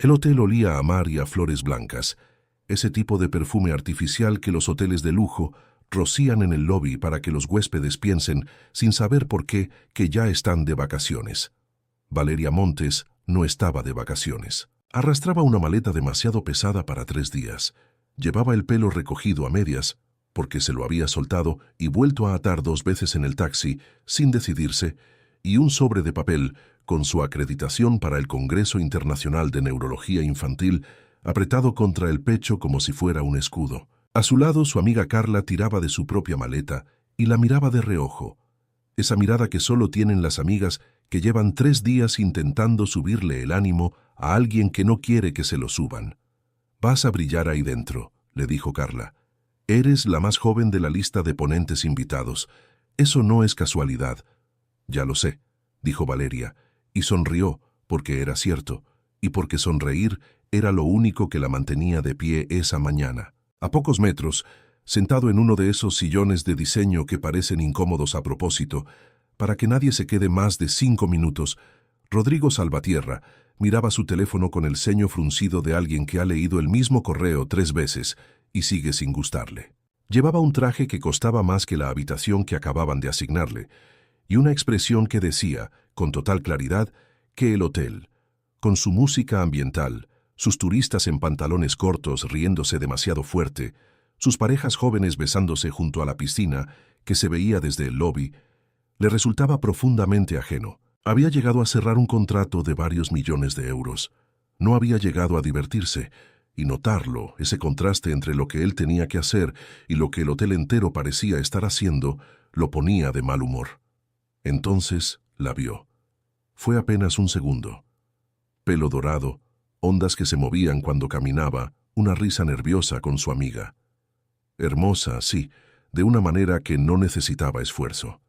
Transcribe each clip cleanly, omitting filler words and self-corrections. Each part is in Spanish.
El hotel olía a mar y a flores blancas, ese tipo de perfume artificial que los hoteles de lujo rocían en el lobby para que los huéspedes piensen, sin saber por qué, que ya están de vacaciones. Valeria Montes no estaba de vacaciones. Arrastraba una maleta demasiado pesada para 3 días. Llevaba el pelo recogido a medias, porque se lo había soltado y vuelto a atar 2 veces en el taxi, sin decidirse, y un sobre de papel con su acreditación para el Congreso Internacional de Neurología Infantil apretado contra el pecho como si fuera un escudo. A su lado, su amiga Carla tiraba de su propia maleta y la miraba de reojo. Esa mirada que solo tienen las amigas que llevan 3 días intentando subirle el ánimo a alguien que no quiere que se lo suban. «Vas a brillar ahí dentro», le dijo Carla. «Eres la más joven de la lista de ponentes invitados. Eso no es casualidad». «Ya lo sé», dijo Valeria, y sonrió porque era cierto, y porque sonreír era lo único que la mantenía de pie esa mañana. A pocos metros, sentado en uno de esos sillones de diseño que parecen incómodos a propósito, para que nadie se quede más de 5 minutos, Rodrigo Salvatierra miraba su teléfono con el ceño fruncido de alguien que ha leído el mismo correo 3 veces y sigue sin gustarle. Llevaba un traje que costaba más que la habitación que acababan de asignarle, y una expresión que decía, con total claridad, que el hotel, con su música ambiental, sus turistas en pantalones cortos riéndose demasiado fuerte, sus parejas jóvenes besándose junto a la piscina que se veía desde el lobby, le resultaba profundamente ajeno. Había llegado a cerrar un contrato de varios millones de euros. No había llegado a divertirse, y notarlo, ese contraste entre lo que él tenía que hacer y lo que el hotel entero parecía estar haciendo, lo ponía de mal humor. Entonces la vio. Fue apenas un segundo. Pelo dorado, ondas que se movían cuando caminaba, una risa nerviosa con su amiga. Hermosa, sí, de una manera que no necesitaba esfuerzo.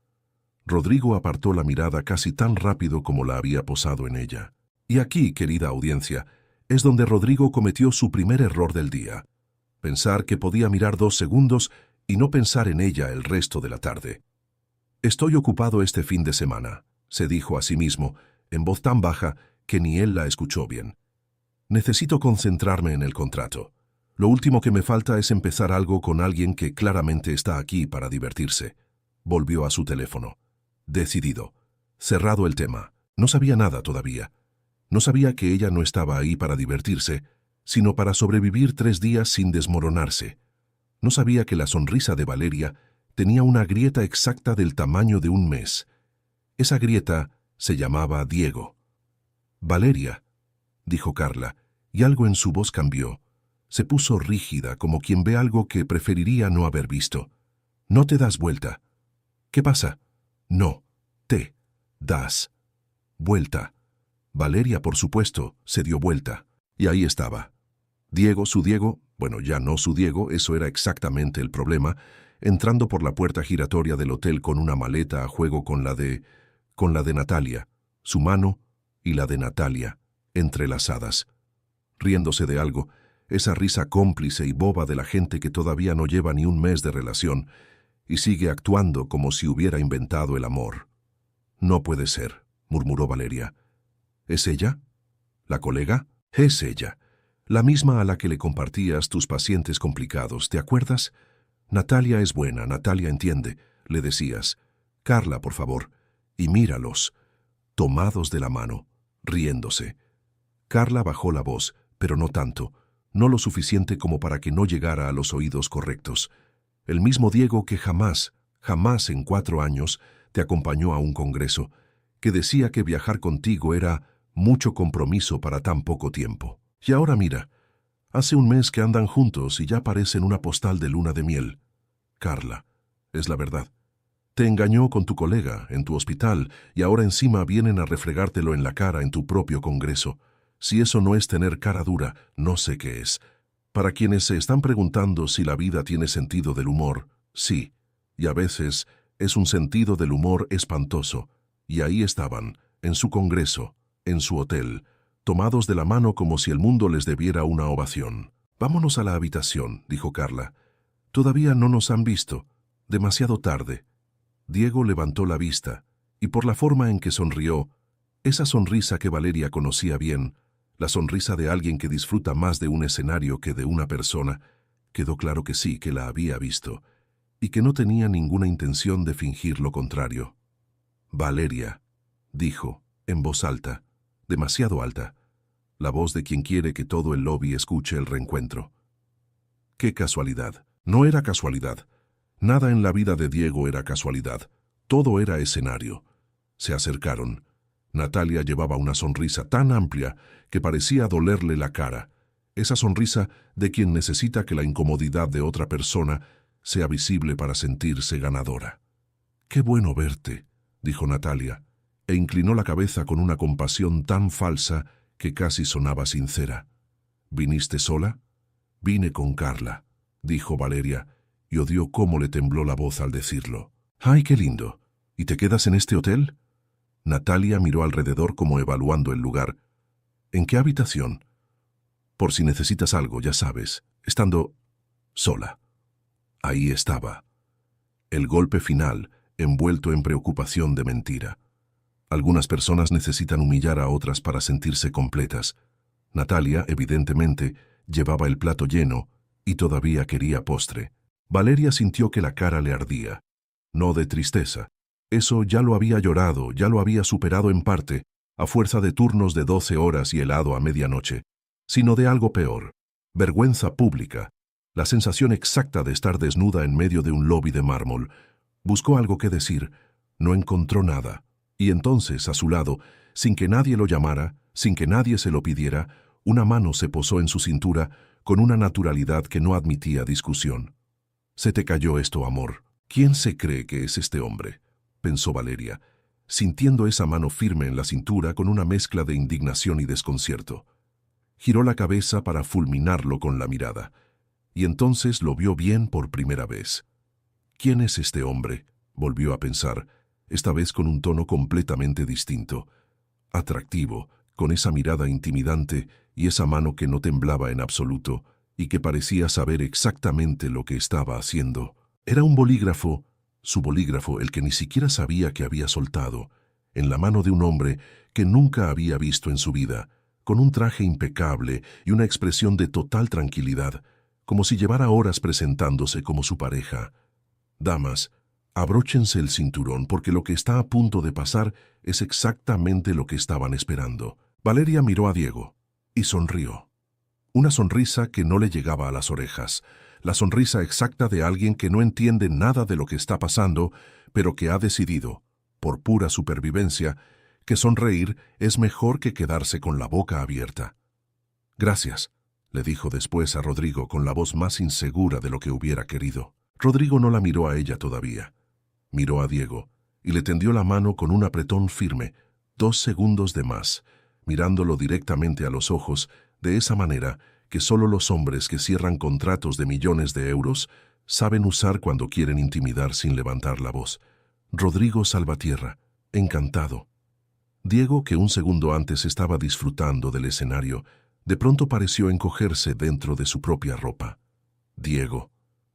Rodrigo apartó la mirada casi tan rápido como la había posado en ella. Y aquí, querida audiencia, es donde Rodrigo cometió su primer error del día. Pensar que podía mirar 2 segundos y no pensar en ella el resto de la tarde. «Estoy ocupado este fin de semana», se dijo a sí mismo, en voz tan baja que ni él la escuchó bien. «Necesito concentrarme en el contrato. Lo último que me falta es empezar algo con alguien que claramente está aquí para divertirse». Volvió a su teléfono. Decidido. Cerrado el tema. No sabía nada todavía. No sabía que ella no estaba ahí para divertirse, sino para sobrevivir 3 días sin desmoronarse. No sabía que la sonrisa de Valeria tenía una grieta exacta del tamaño de un mes. Esa grieta se llamaba Diego. «Valeria», dijo Carla, y algo en su voz cambió. Se puso rígida, como quien ve algo que preferiría no haber visto. «No te das vuelta». «¿Qué pasa?» «No, te das vuelta». Valeria, por supuesto, se dio vuelta. Y ahí estaba. Diego, su Diego, bueno, ya no su Diego, eso era exactamente el problema, entrando por la puerta giratoria del hotel con una maleta a juego con la de Natalia, su mano y la de Natalia, entrelazadas. Riéndose de algo, esa risa cómplice y boba de la gente que todavía no lleva ni un mes de relación y sigue actuando como si hubiera inventado el amor. «No puede ser», murmuró Valeria. «¿Es ella? ¿La colega?» «Es ella. La misma a la que le compartías tus pacientes complicados, ¿te acuerdas? Natalia es buena, Natalia entiende», le decías. «Carla, por favor». Y míralos, tomados de la mano, riéndose. Carla bajó la voz, pero no tanto, no lo suficiente como para que no llegara a los oídos correctos. El mismo Diego que jamás en 4 años te acompañó a un congreso, que decía que viajar contigo era mucho compromiso para tan poco tiempo. Y ahora mira, hace un mes que andan juntos y ya parecen una postal de luna de miel. Carla, es la verdad. Te engañó con tu colega en tu hospital y ahora encima vienen a refregártelo en la cara en tu propio congreso. Si eso no es tener cara dura, no sé qué es. Para quienes se están preguntando si la vida tiene sentido del humor, sí, y a veces es un sentido del humor espantoso. Y ahí estaban, en su congreso, en su hotel, tomados de la mano como si el mundo les debiera una ovación. «Vámonos a la habitación», dijo Carla. «Todavía no nos han visto. Demasiado tarde». Diego levantó la vista, y por la forma en que sonrió, esa sonrisa que Valeria conocía bien, la sonrisa de alguien que disfruta más de un escenario que de una persona. Quedó claro que sí, que la había visto, y que no tenía ninguna intención de fingir lo contrario. «Valeria», dijo, en voz alta, demasiado alta, la voz de quien quiere que todo el lobby escuche el reencuentro. ¡Qué casualidad! No era casualidad. Nada en la vida de Diego era casualidad. Todo era escenario. Se acercaron. Natalia llevaba una sonrisa tan amplia que parecía dolerle la cara. Esa sonrisa de quien necesita que la incomodidad de otra persona sea visible para sentirse ganadora. «Qué bueno verte», dijo Natalia, e inclinó la cabeza con una compasión tan falsa que casi sonaba sincera. «¿Viniste sola?» «Vine con Carla», dijo Valeria, y odió cómo le tembló la voz al decirlo. «¡Ay, qué lindo! ¿Y te quedas en este hotel?» Natalia miró alrededor como evaluando el lugar. «¿En qué habitación?» «Por si necesitas algo, ya sabes, estando sola». Ahí estaba. El golpe final, envuelto en preocupación de mentira. Algunas personas necesitan humillar a otras para sentirse completas. Natalia, evidentemente, llevaba el plato lleno y todavía quería postre. Valeria sintió que la cara le ardía. No de tristeza. Eso ya lo había llorado, ya lo había superado en parte, a fuerza de turnos de 12 horas y helado a medianoche, sino de algo peor. Vergüenza pública. La sensación exacta de estar desnuda en medio de un lobby de mármol. Buscó algo que decir. No encontró nada. Y entonces, a su lado, sin que nadie lo llamara, sin que nadie se lo pidiera, una mano se posó en su cintura con una naturalidad que no admitía discusión. «Se te cayó esto, amor. ¿Quién se cree que es este hombre?», pensó Valeria, sintiendo esa mano firme en la cintura con una mezcla de indignación y desconcierto. Giró la cabeza para fulminarlo con la mirada, y entonces lo vio bien por primera vez. «¿Quién es este hombre?», volvió a pensar, esta vez con un tono completamente distinto. Atractivo, con esa mirada intimidante y esa mano que no temblaba en absoluto y que parecía saber exactamente lo que estaba haciendo. Era un bolígrafo, su bolígrafo, el que ni siquiera sabía que había soltado, en la mano de un hombre que nunca había visto en su vida, con un traje impecable y una expresión de total tranquilidad, como si llevara horas presentándose como su pareja. «Damas, abróchense el cinturón porque lo que está a punto de pasar es exactamente lo que estaban esperando». Valeria miró a Diego y sonrió. Una sonrisa que no le llegaba a las orejas, la sonrisa exacta de alguien que no entiende nada de lo que está pasando, pero que ha decidido, por pura supervivencia, que sonreír es mejor que quedarse con la boca abierta. «Gracias», le dijo después a Rodrigo con la voz más insegura de lo que hubiera querido. Rodrigo no la miró a ella todavía. Miró a Diego y le tendió la mano con un apretón firme, 2 segundos de más, mirándolo directamente a los ojos, de esa manera que solo los hombres que cierran contratos de millones de euros saben usar cuando quieren intimidar sin levantar la voz. Rodrigo Salvatierra, encantado. Diego, que un segundo antes estaba disfrutando del escenario, de pronto pareció encogerse dentro de su propia ropa. «Diego»,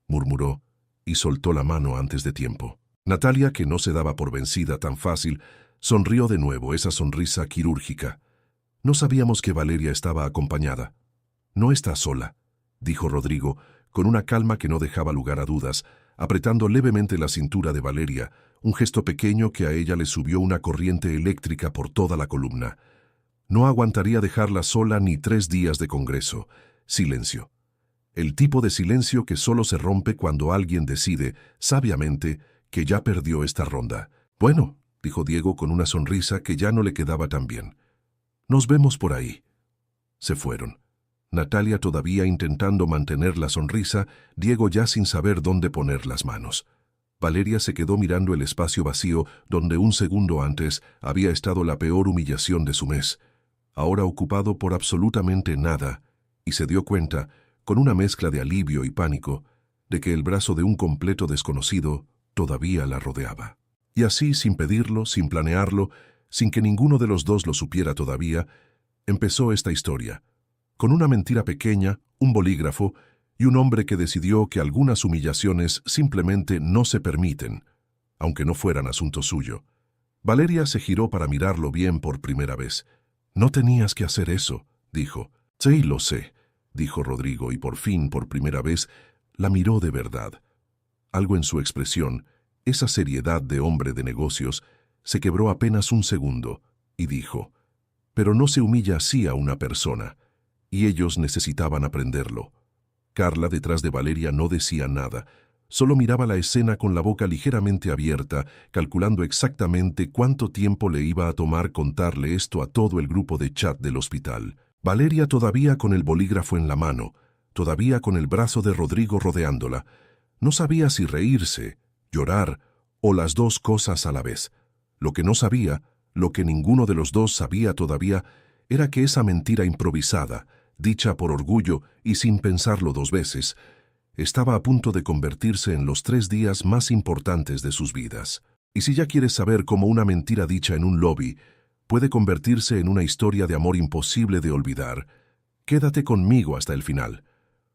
murmuró, y soltó la mano antes de tiempo. Natalia, que no se daba por vencida tan fácil, sonrió de nuevo, esa sonrisa quirúrgica. «No sabíamos que Valeria estaba acompañada». «No está sola», dijo Rodrigo, con una calma que no dejaba lugar a dudas, apretando levemente la cintura de Valeria, un gesto pequeño que a ella le subió una corriente eléctrica por toda la columna. No aguantaría dejarla sola ni 3 días de congreso. Silencio. El tipo de silencio que solo se rompe cuando alguien decide, sabiamente, que ya perdió esta ronda. «Bueno», dijo Diego con una sonrisa que ya no le quedaba tan bien. «Nos vemos por ahí». Se fueron. Natalia todavía intentando mantener la sonrisa, Diego ya sin saber dónde poner las manos. Valeria se quedó mirando el espacio vacío donde un segundo antes había estado la peor humillación de su mes, ahora ocupado por absolutamente nada, y se dio cuenta, con una mezcla de alivio y pánico, de que el brazo de un completo desconocido todavía la rodeaba. Y así, sin pedirlo, sin planearlo, sin que ninguno de los dos lo supiera todavía, empezó esta historia, con una mentira pequeña, un bolígrafo y un hombre que decidió que algunas humillaciones simplemente no se permiten, aunque no fueran asunto suyo. Valeria se giró para mirarlo bien por primera vez. «No tenías que hacer eso», dijo. Sí, lo sé, dijo Rodrigo, y por fin, por primera vez, la miró de verdad. Algo en su expresión, esa seriedad de hombre de negocios, se quebró apenas un segundo, y dijo, pero no se humilla así a una persona, y ellos necesitaban aprenderlo. Carla, detrás de Valeria, no decía nada, solo miraba la escena con la boca ligeramente abierta, calculando exactamente cuánto tiempo le iba a tomar contarle esto a todo el grupo de chat del hospital. Valeria todavía con el bolígrafo en la mano, todavía con el brazo de Rodrigo rodeándola. No sabía si reírse, llorar o las dos cosas a la vez. Lo que no sabía, lo que ninguno de los dos sabía todavía, era que esa mentira improvisada, dicha por orgullo y sin pensarlo dos veces, estaba a punto de convertirse en los 3 días más importantes de sus vidas. Y si ya quieres saber cómo una mentira dicha en un lobby puede convertirse en una historia de amor imposible de olvidar, quédate conmigo hasta el final.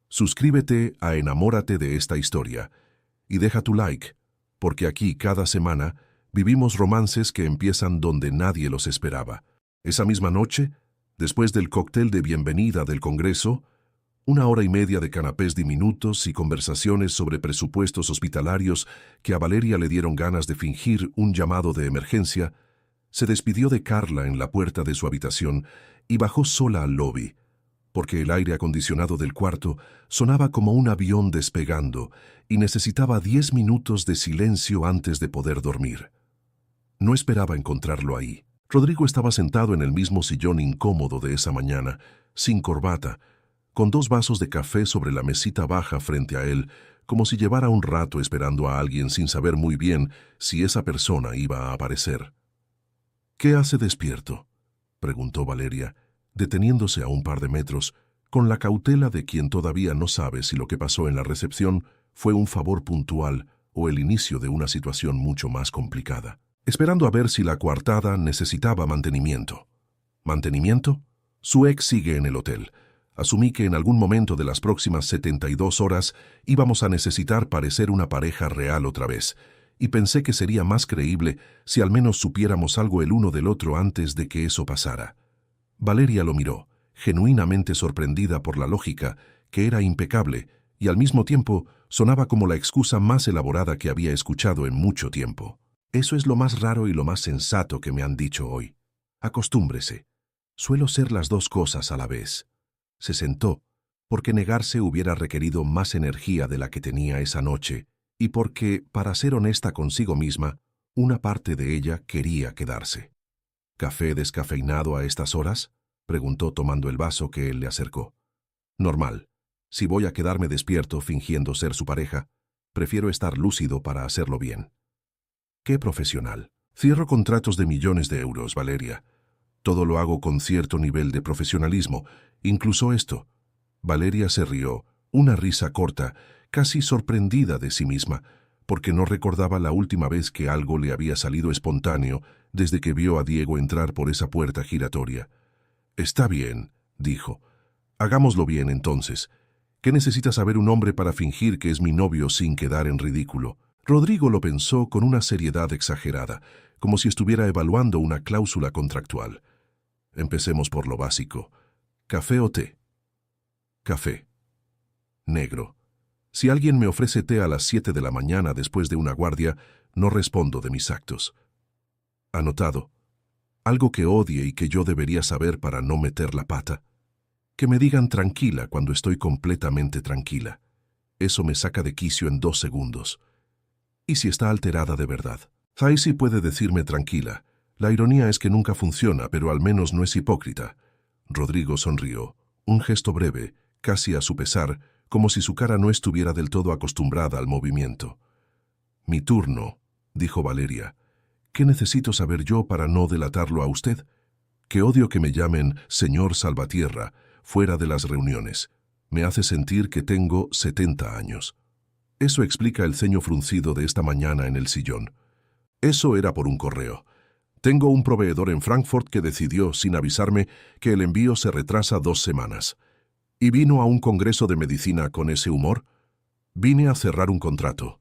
Suscríbete a Enamórate de esta historia y deja tu like, porque aquí cada semana vivimos romances que empiezan donde nadie los esperaba. Esa misma noche, después del cóctel de bienvenida del Congreso, 1 hora y media de canapés diminutos y conversaciones sobre presupuestos hospitalarios que a Valeria le dieron ganas de fingir un llamado de emergencia, se despidió de Carla en la puerta de su habitación y bajó sola al lobby, porque el aire acondicionado del cuarto sonaba como un avión despegando y necesitaba 10 minutos de silencio antes de poder dormir. No esperaba encontrarlo ahí. Rodrigo estaba sentado en el mismo sillón incómodo de esa mañana, sin corbata, con 2 vasos de café sobre la mesita baja frente a él, como si llevara un rato esperando a alguien sin saber muy bien si esa persona iba a aparecer. «¿Qué hace despierto?», preguntó Valeria, deteniéndose a un par de metros, con la cautela de quien todavía no sabe si lo que pasó en la recepción fue un favor puntual o el inicio de una situación mucho más complicada. Esperando a ver si la coartada necesitaba mantenimiento. ¿Mantenimiento? Su ex sigue en el hotel. Asumí que en algún momento de las próximas 72 horas íbamos a necesitar parecer una pareja real otra vez, y pensé que sería más creíble si al menos supiéramos algo el uno del otro antes de que eso pasara. Valeria lo miró, genuinamente sorprendida por la lógica, que era impecable, y al mismo tiempo sonaba como la excusa más elaborada que había escuchado en mucho tiempo. Eso es lo más raro y lo más sensato que me han dicho hoy. Acostúmbrese. Suelo ser las dos cosas a la vez. Se sentó, porque negarse hubiera requerido más energía de la que tenía esa noche, y porque, para ser honesta consigo misma, una parte de ella quería quedarse. «¿Café descafeinado a estas horas?», preguntó tomando el vaso que él le acercó. «Normal. Si voy a quedarme despierto fingiendo ser su pareja, prefiero estar lúcido para hacerlo bien». «Qué profesional. Cierro contratos de millones de euros, Valeria. Todo lo hago con cierto nivel de profesionalismo, incluso esto». Valeria se rió, una risa corta, casi sorprendida de sí misma, porque no recordaba la última vez que algo le había salido espontáneo desde que vio a Diego entrar por esa puerta giratoria. «Está bien», dijo. «Hagámoslo bien entonces. ¿Qué necesita saber un hombre para fingir que es mi novio sin quedar en ridículo?». Rodrigo lo pensó con una seriedad exagerada, como si estuviera evaluando una cláusula contractual. «Empecemos por lo básico. ¿Café o té?». «Café». «Negro. Si alguien me ofrece té a las 7 de la mañana después de una guardia, no respondo de mis actos». «Anotado. Algo que odie y que yo debería saber para no meter la pata. Que me digan tranquila cuando estoy completamente tranquila. Eso me saca de quicio en 2 segundos. ¿Y si está alterada de verdad? Ahí sí puede decirme tranquila. La ironía es que nunca funciona, pero al menos no es hipócrita». Rodrigo sonrió, un gesto breve, casi a su pesar, como si su cara no estuviera del todo acostumbrada al movimiento. «Mi turno», dijo Valeria. «¿Qué necesito saber yo para no delatarlo a usted? Que odio que me llamen señor Salvatierra fuera de las reuniones. Me hace sentir que tengo 70 años». Eso explica el ceño fruncido de esta mañana en el sillón. «Eso era por un correo. Tengo un proveedor en Frankfurt que decidió, sin avisarme, que el envío se retrasa 2 semanas. ¿Y vino a un congreso de medicina con ese humor? Vine a cerrar un contrato.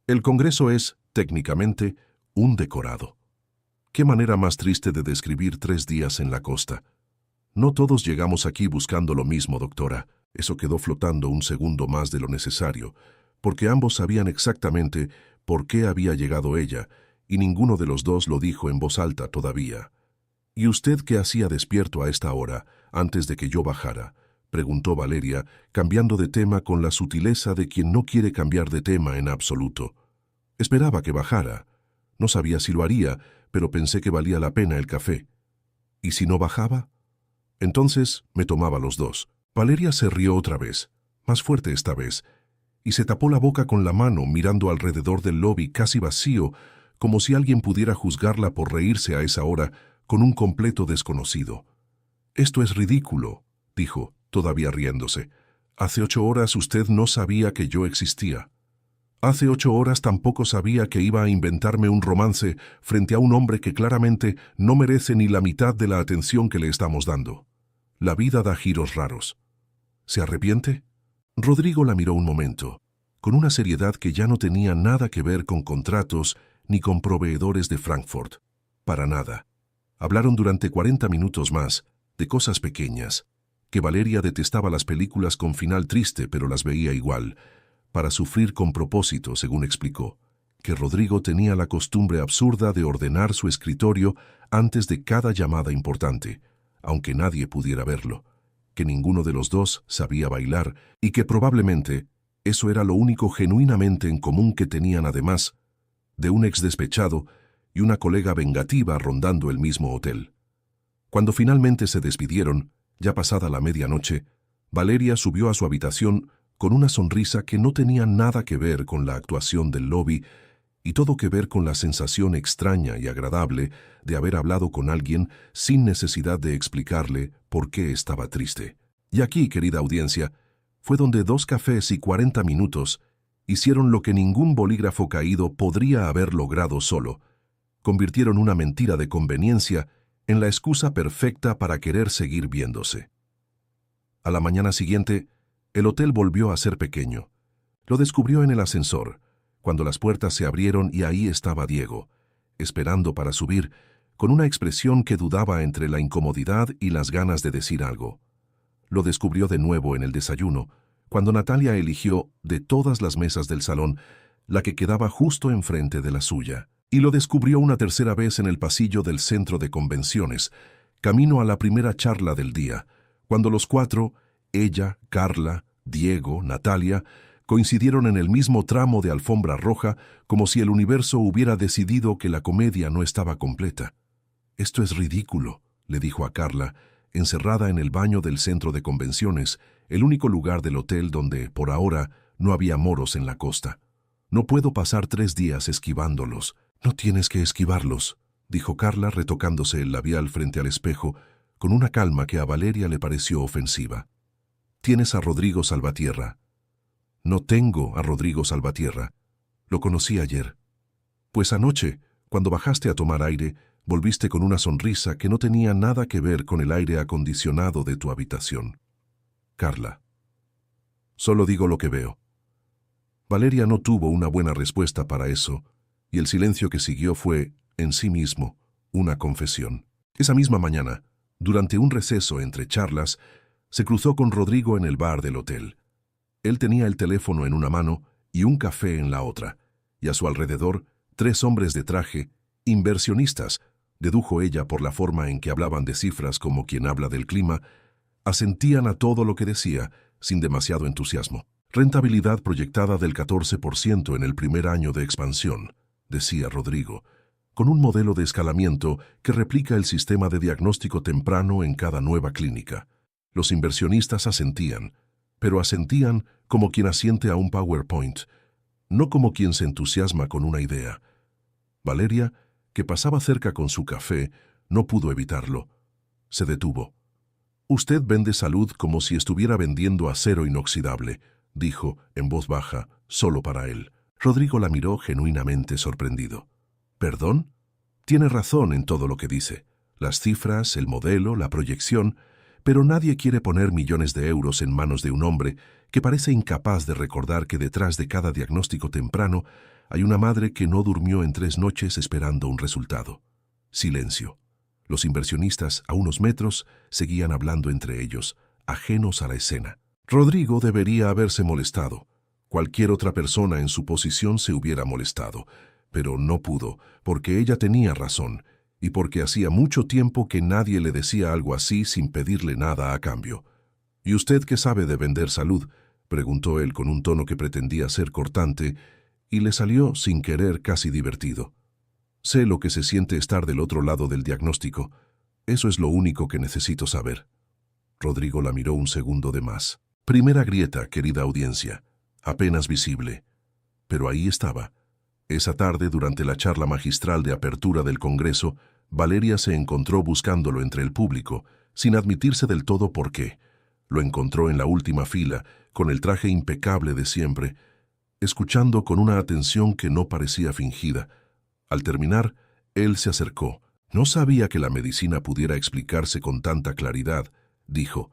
El congreso es, técnicamente, un decorado». Qué manera más triste de describir 3 días en la costa. No todos llegamos aquí buscando lo mismo, doctora. Eso quedó flotando un segundo más de lo necesario, porque ambos sabían exactamente por qué había llegado ella, y ninguno de los dos lo dijo en voz alta todavía. ¿Y usted qué hacía despierto a esta hora, antes de que yo bajara?, preguntó Valeria, cambiando de tema con la sutileza de quien no quiere cambiar de tema en absoluto. Esperaba que bajara. No sabía si lo haría, pero pensé que valía la pena el café. ¿Y si no bajaba? Entonces me tomaba los dos. Valeria se rió otra vez, más fuerte esta vez, y se tapó la boca con la mano mirando alrededor del lobby casi vacío, como si alguien pudiera juzgarla por reírse a esa hora con un completo desconocido. «Esto es ridículo», dijo, todavía riéndose. «Hace 8 horas usted no sabía que yo existía. Hace 8 horas tampoco sabía que iba a inventarme un romance frente a un hombre que claramente no merece ni la mitad de la atención que le estamos dando. La vida da giros raros. ¿Se arrepiente?» Rodrigo la miró un momento, con una seriedad que ya no tenía nada que ver con contratos ni con proveedores de Frankfurt. Para nada. Hablaron durante 40 minutos más, de cosas pequeñas, que Valeria detestaba las películas con final triste, pero las veía igual, para sufrir con propósito, según explicó, que Rodrigo tenía la costumbre absurda de ordenar su escritorio antes de cada llamada importante, aunque nadie pudiera verlo, que ninguno de los dos sabía bailar y que probablemente eso era lo único genuinamente en común que tenían, además de un ex despechado y una colega vengativa rondando el mismo hotel. Cuando finalmente se despidieron, ya pasada la medianoche, Valeria subió a su habitación con una sonrisa que no tenía nada que ver con la actuación del lobby y todo que ver con la sensación extraña y agradable de haber hablado con alguien sin necesidad de explicarle por qué estaba triste. Y aquí, querida audiencia, fue donde 2 cafés y 40 minutos hicieron lo que ningún bolígrafo caído podría haber logrado solo. Convirtieron una mentira de conveniencia en la excusa perfecta para querer seguir viéndose. A la mañana siguiente, el hotel volvió a ser pequeño. Lo descubrió en el ascensor, cuando las puertas se abrieron y ahí estaba Diego, esperando para subir, con una expresión que dudaba entre la incomodidad y las ganas de decir algo. Lo descubrió de nuevo en el desayuno, cuando Natalia eligió, de todas las mesas del salón, la que quedaba justo enfrente de la suya. Y lo descubrió una tercera vez en el pasillo del centro de convenciones, camino a la primera charla del día, cuando los 4, ella, Carla, Diego, Natalia, coincidieron en el mismo tramo de alfombra roja, como si el universo hubiera decidido que la comedia no estaba completa. «Esto es ridículo», le dijo a Carla, encerrada en el baño del centro de convenciones, el único lugar del hotel donde, por ahora, no había moros en la costa. «No puedo pasar 3 días esquivándolos». «No tienes que esquivarlos», dijo Carla retocándose el labial frente al espejo, con una calma que a Valeria le pareció ofensiva. «Tienes a Rodrigo Salvatierra». «No tengo a Rodrigo Salvatierra. Lo conocí ayer». «Pues anoche, cuando bajaste a tomar aire, volviste con una sonrisa que no tenía nada que ver con el aire acondicionado de tu habitación». «Carla, solo digo lo que veo». Valeria no tuvo una buena respuesta para eso, y el silencio que siguió fue, en sí mismo, una confesión. Esa misma mañana, durante un receso entre charlas, se cruzó con Rodrigo en el bar del hotel. Él tenía el teléfono en una mano y un café en la otra, y a su alrededor 3 hombres de traje, inversionistas, dedujo ella por la forma en que hablaban de cifras como quien habla del clima, asentían a todo lo que decía, sin demasiado entusiasmo. «Rentabilidad proyectada del 14% en el primer año de expansión», decía Rodrigo, con un modelo de escalamiento que replica el sistema de diagnóstico temprano en cada nueva clínica. Los inversionistas asentían, pero asentían como quien asiente a un PowerPoint, no como quien se entusiasma con una idea. Valeria, que pasaba cerca con su café, no pudo evitarlo. Se detuvo. «Usted vende salud como si estuviera vendiendo acero inoxidable», dijo, en voz baja, solo para él. Rodrigo la miró genuinamente sorprendido. «¿Perdón? Tiene razón en todo lo que dice. Las cifras, el modelo, la proyección, pero nadie quiere poner millones de euros en manos de un hombre que parece incapaz de recordar que detrás de cada diagnóstico temprano hay una madre que no durmió en 3 noches esperando un resultado». Silencio. Los inversionistas, a unos metros, seguían hablando entre ellos, ajenos a la escena. Rodrigo debería haberse molestado. Cualquier otra persona en su posición se hubiera molestado, pero no pudo, porque ella tenía razón, y porque hacía mucho tiempo que nadie le decía algo así sin pedirle nada a cambio. ¿Y usted qué sabe de vender salud?, preguntó él con un tono que pretendía ser cortante, y le salió, sin querer, casi divertido. Sé lo que se siente estar del otro lado del diagnóstico. Eso es lo único que necesito saber. Rodrigo la miró un segundo de más. Primera grieta, querida audiencia, apenas visible. Pero ahí estaba. Esa tarde, durante la charla magistral de apertura del Congreso, Valeria se encontró buscándolo entre el público, sin admitirse del todo por qué. Lo encontró en la última fila, con el traje impecable de siempre, escuchando con una atención que no parecía fingida. Al terminar, él se acercó. No sabía que la medicina pudiera explicarse con tanta claridad, dijo.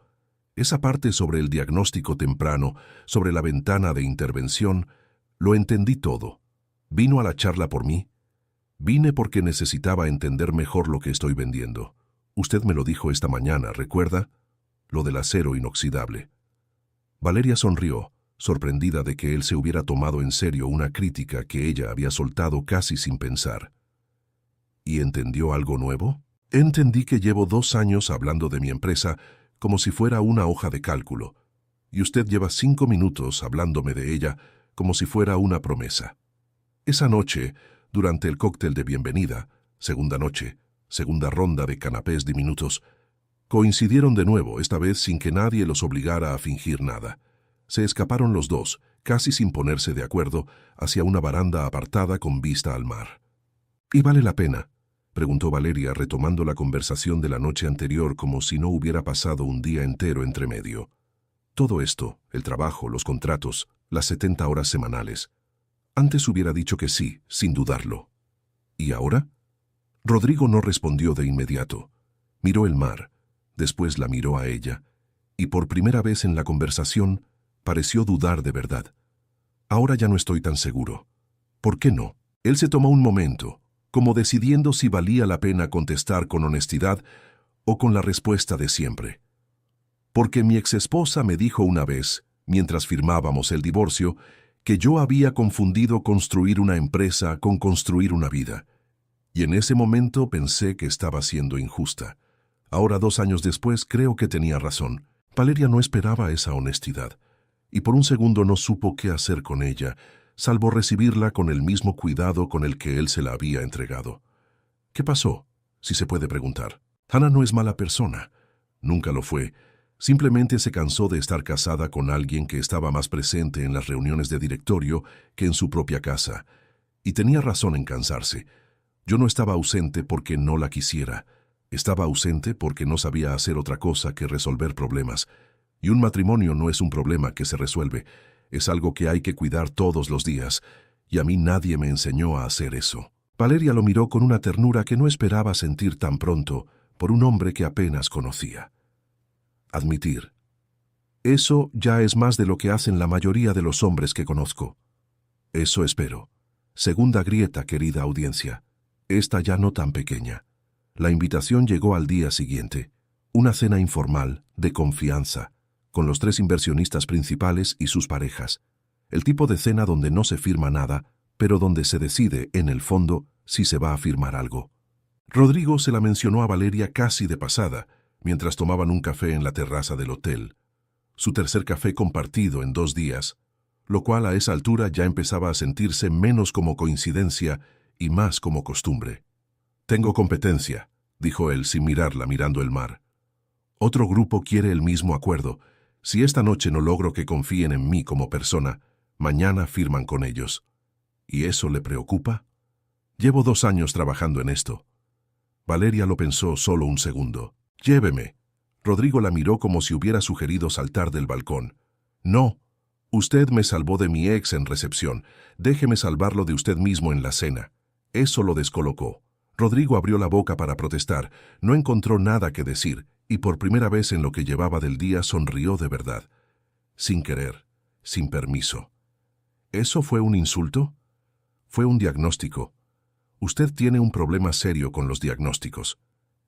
Esa parte sobre el diagnóstico temprano, sobre la ventana de intervención, lo entendí todo. ¿Vino a la charla por mí? Vine porque necesitaba entender mejor lo que estoy vendiendo. Usted me lo dijo esta mañana, ¿recuerda? Lo del acero inoxidable. Valeria sonrió, sorprendida de que él se hubiera tomado en serio una crítica que ella había soltado casi sin pensar. ¿Y entendió algo nuevo? Entendí que llevo 2 años hablando de mi empresa como si fuera una hoja de cálculo, y usted lleva 5 minutos hablándome de ella como si fuera una promesa. Esa noche, durante el cóctel de bienvenida, segunda noche, segunda ronda de canapés diminutos, coincidieron de nuevo, esta vez sin que nadie los obligara a fingir nada. Se escaparon los dos, casi sin ponerse de acuerdo, hacia una baranda apartada con vista al mar. ¿Y vale la pena?, preguntó Valeria, retomando la conversación de la noche anterior como si no hubiera pasado un día entero entre medio. Todo esto, el trabajo, los contratos, las 70 horas semanales. Antes hubiera dicho que sí, sin dudarlo. ¿Y ahora? Rodrigo no respondió de inmediato. Miró el mar, después la miró a ella, y por primera vez en la conversación pareció dudar de verdad. Ahora ya no estoy tan seguro. ¿Por qué no? Él se tomó un momento, como decidiendo si valía la pena contestar con honestidad o con la respuesta de siempre. Porque mi exesposa me dijo una vez, mientras firmábamos el divorcio, que yo había confundido construir una empresa con construir una vida. Y en ese momento pensé que estaba siendo injusta. Ahora, 2 años después, creo que tenía razón. Valeria no esperaba esa honestidad, y por un segundo no supo qué hacer con ella, salvo recibirla con el mismo cuidado con el que él se la había entregado. ¿Qué pasó?, si se puede preguntar. Hannah no es mala persona. Nunca lo fue. Simplemente se cansó de estar casada con alguien que estaba más presente en las reuniones de directorio que en su propia casa. Y tenía razón en cansarse. Yo no estaba ausente porque no la quisiera. Estaba ausente porque no sabía hacer otra cosa que resolver problemas. Y un matrimonio no es un problema que se resuelve. Es algo que hay que cuidar todos los días, y a mí nadie me enseñó a hacer eso. Valeria lo miró con una ternura que no esperaba sentir tan pronto por un hombre que apenas conocía. Admitir. Eso ya es más de lo que hacen la mayoría de los hombres que conozco. Eso espero. Segunda grieta, querida audiencia. Esta ya no tan pequeña. La invitación llegó al día siguiente. Una cena informal, de confianza, con los 3 inversionistas principales y sus parejas. El tipo de cena donde no se firma nada, pero donde se decide, en el fondo, si se va a firmar algo. Rodrigo se la mencionó a Valeria casi de pasada, mientras tomaban un café en la terraza del hotel. Su tercer café compartido en 2 días, lo cual a esa altura ya empezaba a sentirse menos como coincidencia y más como costumbre. «Tengo competencia», dijo él sin mirarla, mirando el mar. «Otro grupo quiere el mismo acuerdo. Si esta noche no logro que confíen en mí como persona, mañana firman con ellos. ¿Y eso le preocupa? Llevo 2 años trabajando en esto». Valeria lo pensó solo un segundo. «Lléveme». Rodrigo la miró como si hubiera sugerido saltar del balcón. «No. Usted me salvó de mi ex en recepción. Déjeme salvarlo de usted mismo en la cena». Eso lo descolocó. Rodrigo abrió la boca para protestar. No encontró nada que decir, y por primera vez en lo que llevaba del día sonrió de verdad. Sin querer, sin permiso. ¿Eso fue un insulto? Fue un diagnóstico. Usted tiene un problema serio con los diagnósticos.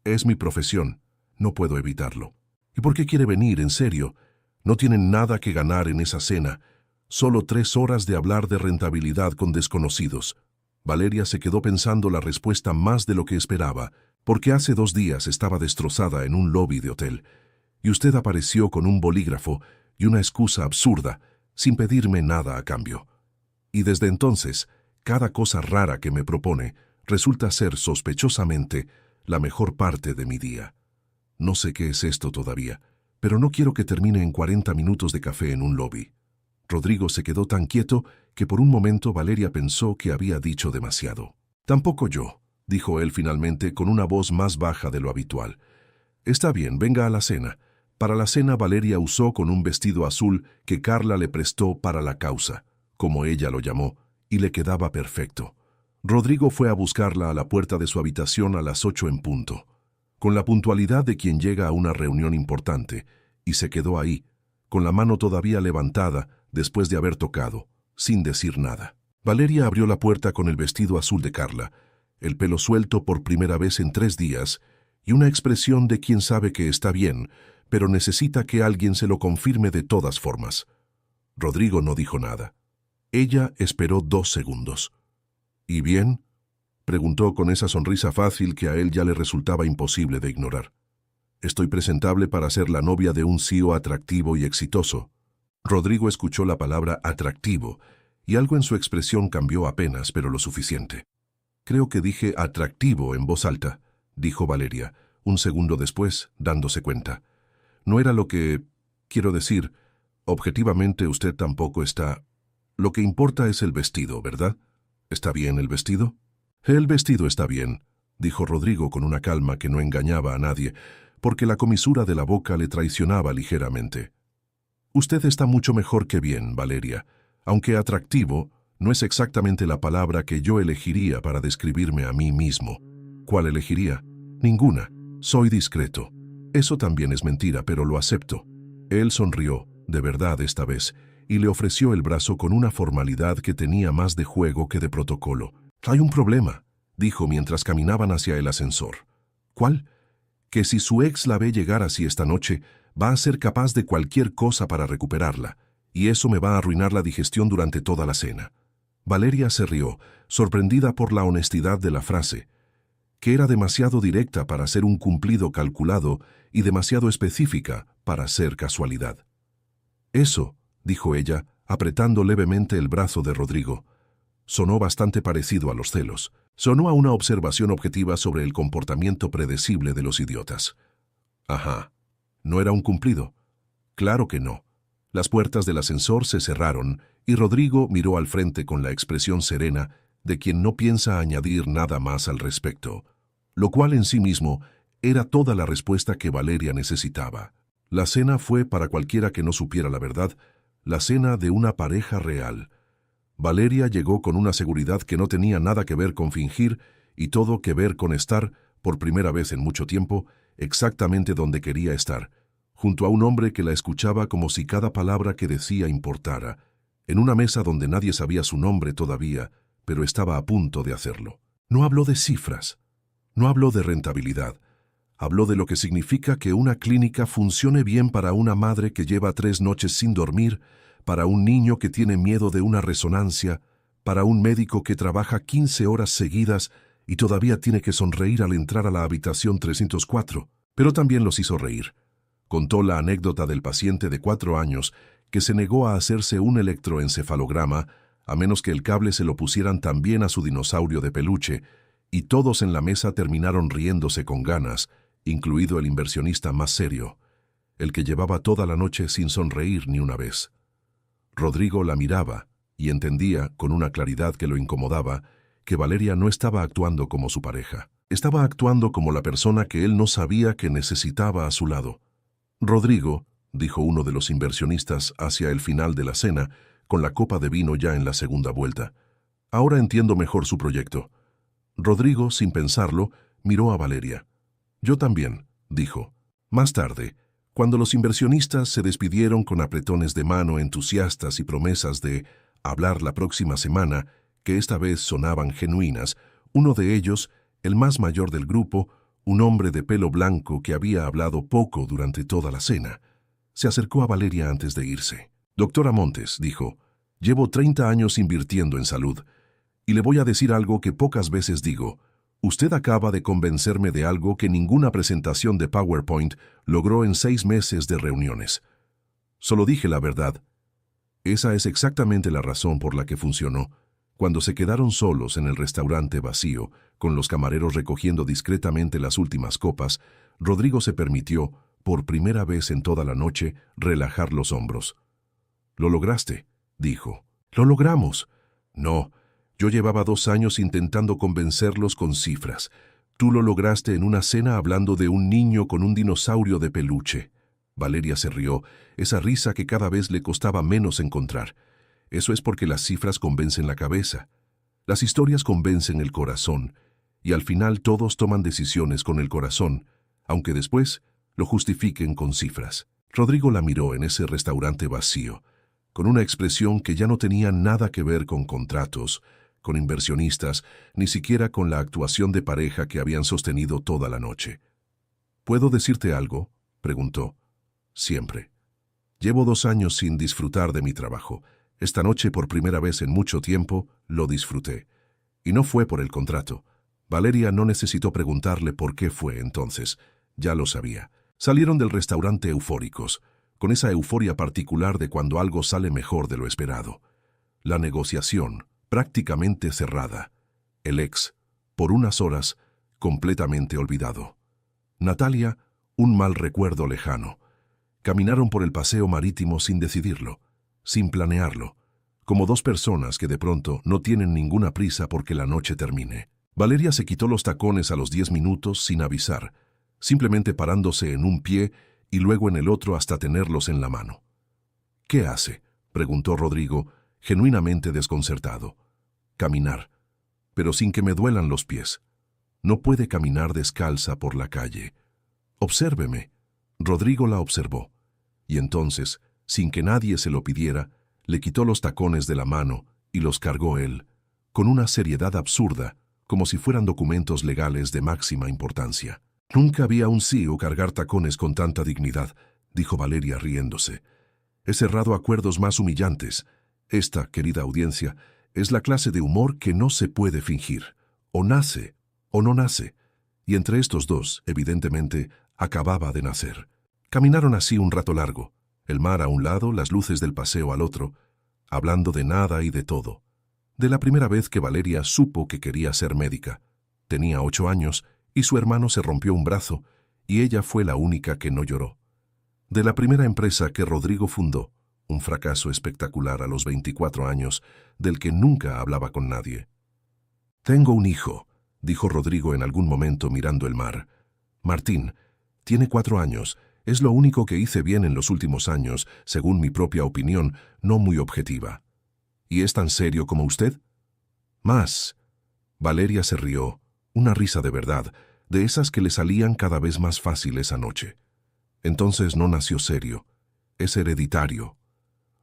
Es mi profesión. No puedo evitarlo. ¿Y por qué quiere venir, en serio? No tienen nada que ganar en esa cena. Solo 3 horas de hablar de rentabilidad con desconocidos. Valeria se quedó pensando la respuesta más de lo que esperaba, porque hace 2 días estaba destrozada en un lobby de hotel, y usted apareció con un bolígrafo y una excusa absurda, sin pedirme nada a cambio. Y desde entonces, cada cosa rara que me propone resulta ser sospechosamente la mejor parte de mi día. No sé qué es esto todavía, pero no quiero que termine en 40 minutos de café en un lobby. Rodrigo se quedó tan quieto que por un momento Valeria pensó que había dicho demasiado. Tampoco yo, dijo él finalmente con una voz más baja de lo habitual. Está bien, venga a la cena. Para la cena Valeria usó con un vestido azul que Carla le prestó para la causa, como ella lo llamó, y le quedaba perfecto. Rodrigo fue a buscarla a la puerta de su habitación a las 8 en punto, con la puntualidad de quien llega a una reunión importante, y se quedó ahí, con la mano todavía levantada después de haber tocado, sin decir nada. Valeria abrió la puerta con el vestido azul de Carla, el pelo suelto por primera vez en 3 días, y una expresión de quien sabe que está bien, pero necesita que alguien se lo confirme de todas formas. Rodrigo no dijo nada. Ella esperó 2 segundos. ¿Y bien?, preguntó con esa sonrisa fácil que a él ya le resultaba imposible de ignorar. Estoy presentable para ser la novia de un CEO atractivo y exitoso. Rodrigo escuchó la palabra atractivo, y algo en su expresión cambió apenas, pero lo suficiente. Creo que dije atractivo en voz alta, dijo Valeria, un segundo después, dándose cuenta. No era lo que... quiero decir, objetivamente usted tampoco está... Lo que importa es el vestido, ¿verdad? ¿Está bien el vestido? El vestido está bien, dijo Rodrigo con una calma que no engañaba a nadie, porque la comisura de la boca le traicionaba ligeramente. Usted está mucho mejor que bien, Valeria, aunque atractivo no es exactamente la palabra que yo elegiría para describirme a mí mismo. ¿Cuál elegiría? Ninguna. Soy discreto. Eso también es mentira, pero lo acepto. Él sonrió, de verdad esta vez, y le ofreció el brazo con una formalidad que tenía más de juego que de protocolo. Hay un problema, dijo mientras caminaban hacia el ascensor. ¿Cuál? Que si su ex la ve llegar así esta noche, va a ser capaz de cualquier cosa para recuperarla, y eso me va a arruinar la digestión durante toda la cena. Valeria se rió, sorprendida por la honestidad de la frase, que era demasiado directa para ser un cumplido calculado y demasiado específica para ser casualidad. Eso, dijo ella, apretando levemente el brazo de Rodrigo. Sonó bastante parecido a los celos. Sonó a una observación objetiva sobre el comportamiento predecible de los idiotas. Ajá. ¿No era un cumplido? Claro que no. Las puertas del ascensor se cerraron y Rodrigo miró al frente con la expresión serena de quien no piensa añadir nada más al respecto, lo cual en sí mismo era toda la respuesta que Valeria necesitaba. La cena fue, para cualquiera que no supiera la verdad, la cena de una pareja real. Valeria llegó con una seguridad que no tenía nada que ver con fingir y todo que ver con estar, por primera vez en mucho tiempo, exactamente donde quería estar, junto a un hombre que la escuchaba como si cada palabra que decía importara, en una mesa donde nadie sabía su nombre todavía, pero estaba a punto de hacerlo. No habló de cifras, no habló de rentabilidad, habló de lo que significa que una clínica funcione bien para una madre que lleva 3 noches sin dormir, para un niño que tiene miedo de una resonancia, para un médico que trabaja 15 horas seguidas y todavía tiene que sonreír al entrar a la habitación 304, pero también los hizo reír. Contó la anécdota del paciente de 4 años que se negó a hacerse un electroencefalograma a menos que el cable se lo pusieran también a su dinosaurio de peluche, y todos en la mesa terminaron riéndose con ganas, incluido el inversionista más serio, el que llevaba toda la noche sin sonreír ni una vez. Rodrigo la miraba y entendía, con una claridad que lo incomodaba, que Valeria no estaba actuando como su pareja. Estaba actuando como la persona que él no sabía que necesitaba a su lado. Rodrigo, dijo uno de los inversionistas hacia el final de la cena, con la copa de vino ya en la segunda vuelta. Ahora entiendo mejor su proyecto. Rodrigo, sin pensarlo, miró a Valeria. Yo también, dijo. Más tarde, cuando los inversionistas se despidieron con apretones de mano entusiastas y promesas de hablar la próxima semana, que esta vez sonaban genuinas, uno de ellos, el más mayor del grupo, un hombre de pelo blanco que había hablado poco durante toda la cena. Se acercó a Valeria antes de irse. «Doctora Montes», dijo, «llevo 30 años invirtiendo en salud, y le voy a decir algo que pocas veces digo. Usted acaba de convencerme de algo que ninguna presentación de PowerPoint logró en 6 meses de reuniones. Solo dije la verdad. Esa es exactamente la razón por la que funcionó. Cuando se quedaron solos en el restaurante vacío, con los camareros recogiendo discretamente las últimas copas, Rodrigo se permitió, por primera vez en toda la noche, relajar los hombros. «Lo lograste», dijo. «Lo logramos». «No, yo llevaba 2 años intentando convencerlos con cifras. Tú lo lograste en una cena hablando de un niño con un dinosaurio de peluche». Valeria se rió, esa risa que cada vez le costaba menos encontrar. «Eso es porque las cifras convencen la cabeza. Las historias convencen el corazón, y al final todos toman decisiones con el corazón, aunque después lo justifiquen con cifras». Rodrigo la miró en ese restaurante vacío, con una expresión que ya no tenía nada que ver con contratos, con inversionistas, ni siquiera con la actuación de pareja que habían sostenido toda la noche. «¿Puedo decirte algo?», preguntó. «Siempre. Llevo 2 años sin disfrutar de mi trabajo. Esta noche, por primera vez en mucho tiempo, lo disfruté. Y no fue por el contrato». Valeria no necesitó preguntarle por qué fue entonces. Ya lo sabía. Salieron del restaurante eufóricos, con esa euforia particular de cuando algo sale mejor de lo esperado. La negociación, prácticamente cerrada. El ex, por unas horas, completamente olvidado. Natalia, un mal recuerdo lejano. Caminaron por el paseo marítimo sin decidirlo, sin planearlo, como 2 personas que de pronto no tienen ninguna prisa porque la noche termine. Valeria se quitó los tacones a los 10 minutos sin avisar, simplemente parándose en un pie y luego en el otro hasta tenerlos en la mano. «¿Qué hace?», preguntó Rodrigo, genuinamente desconcertado. «Caminar, pero sin que me duelan los pies. No puede caminar descalza por la calle. Obsérveme». Rodrigo la observó, y entonces, sin que nadie se lo pidiera, le quitó los tacones de la mano y los cargó él, con una seriedad absurda, como si fueran documentos legales de máxima importancia. «Nunca vi a un CEO cargar tacones con tanta dignidad», dijo Valeria riéndose. «He cerrado acuerdos más humillantes. Esta, querida audiencia, es la clase de humor que no se puede fingir. O nace, o no nace. Y entre estos dos, evidentemente, acababa de nacer». Caminaron así un rato largo, el mar a un lado, las luces del paseo al otro, hablando de nada y de todo. De la primera vez que Valeria supo que quería ser médica. Tenía 8 años y su hermano se rompió un brazo, y ella fue la única que no lloró. De la primera empresa que Rodrigo fundó, un fracaso espectacular a los 24 años, del que nunca hablaba con nadie. «Tengo un hijo», dijo Rodrigo en algún momento mirando el mar. «Martín, tiene 4 años, es lo único que hice bien en los últimos años, según mi propia opinión, no muy objetiva». «¿Y es tan serio como usted?» «Más». Valeria se rió, una risa de verdad, de esas que le salían cada vez más fácil esa noche. «Entonces no nació serio, es hereditario».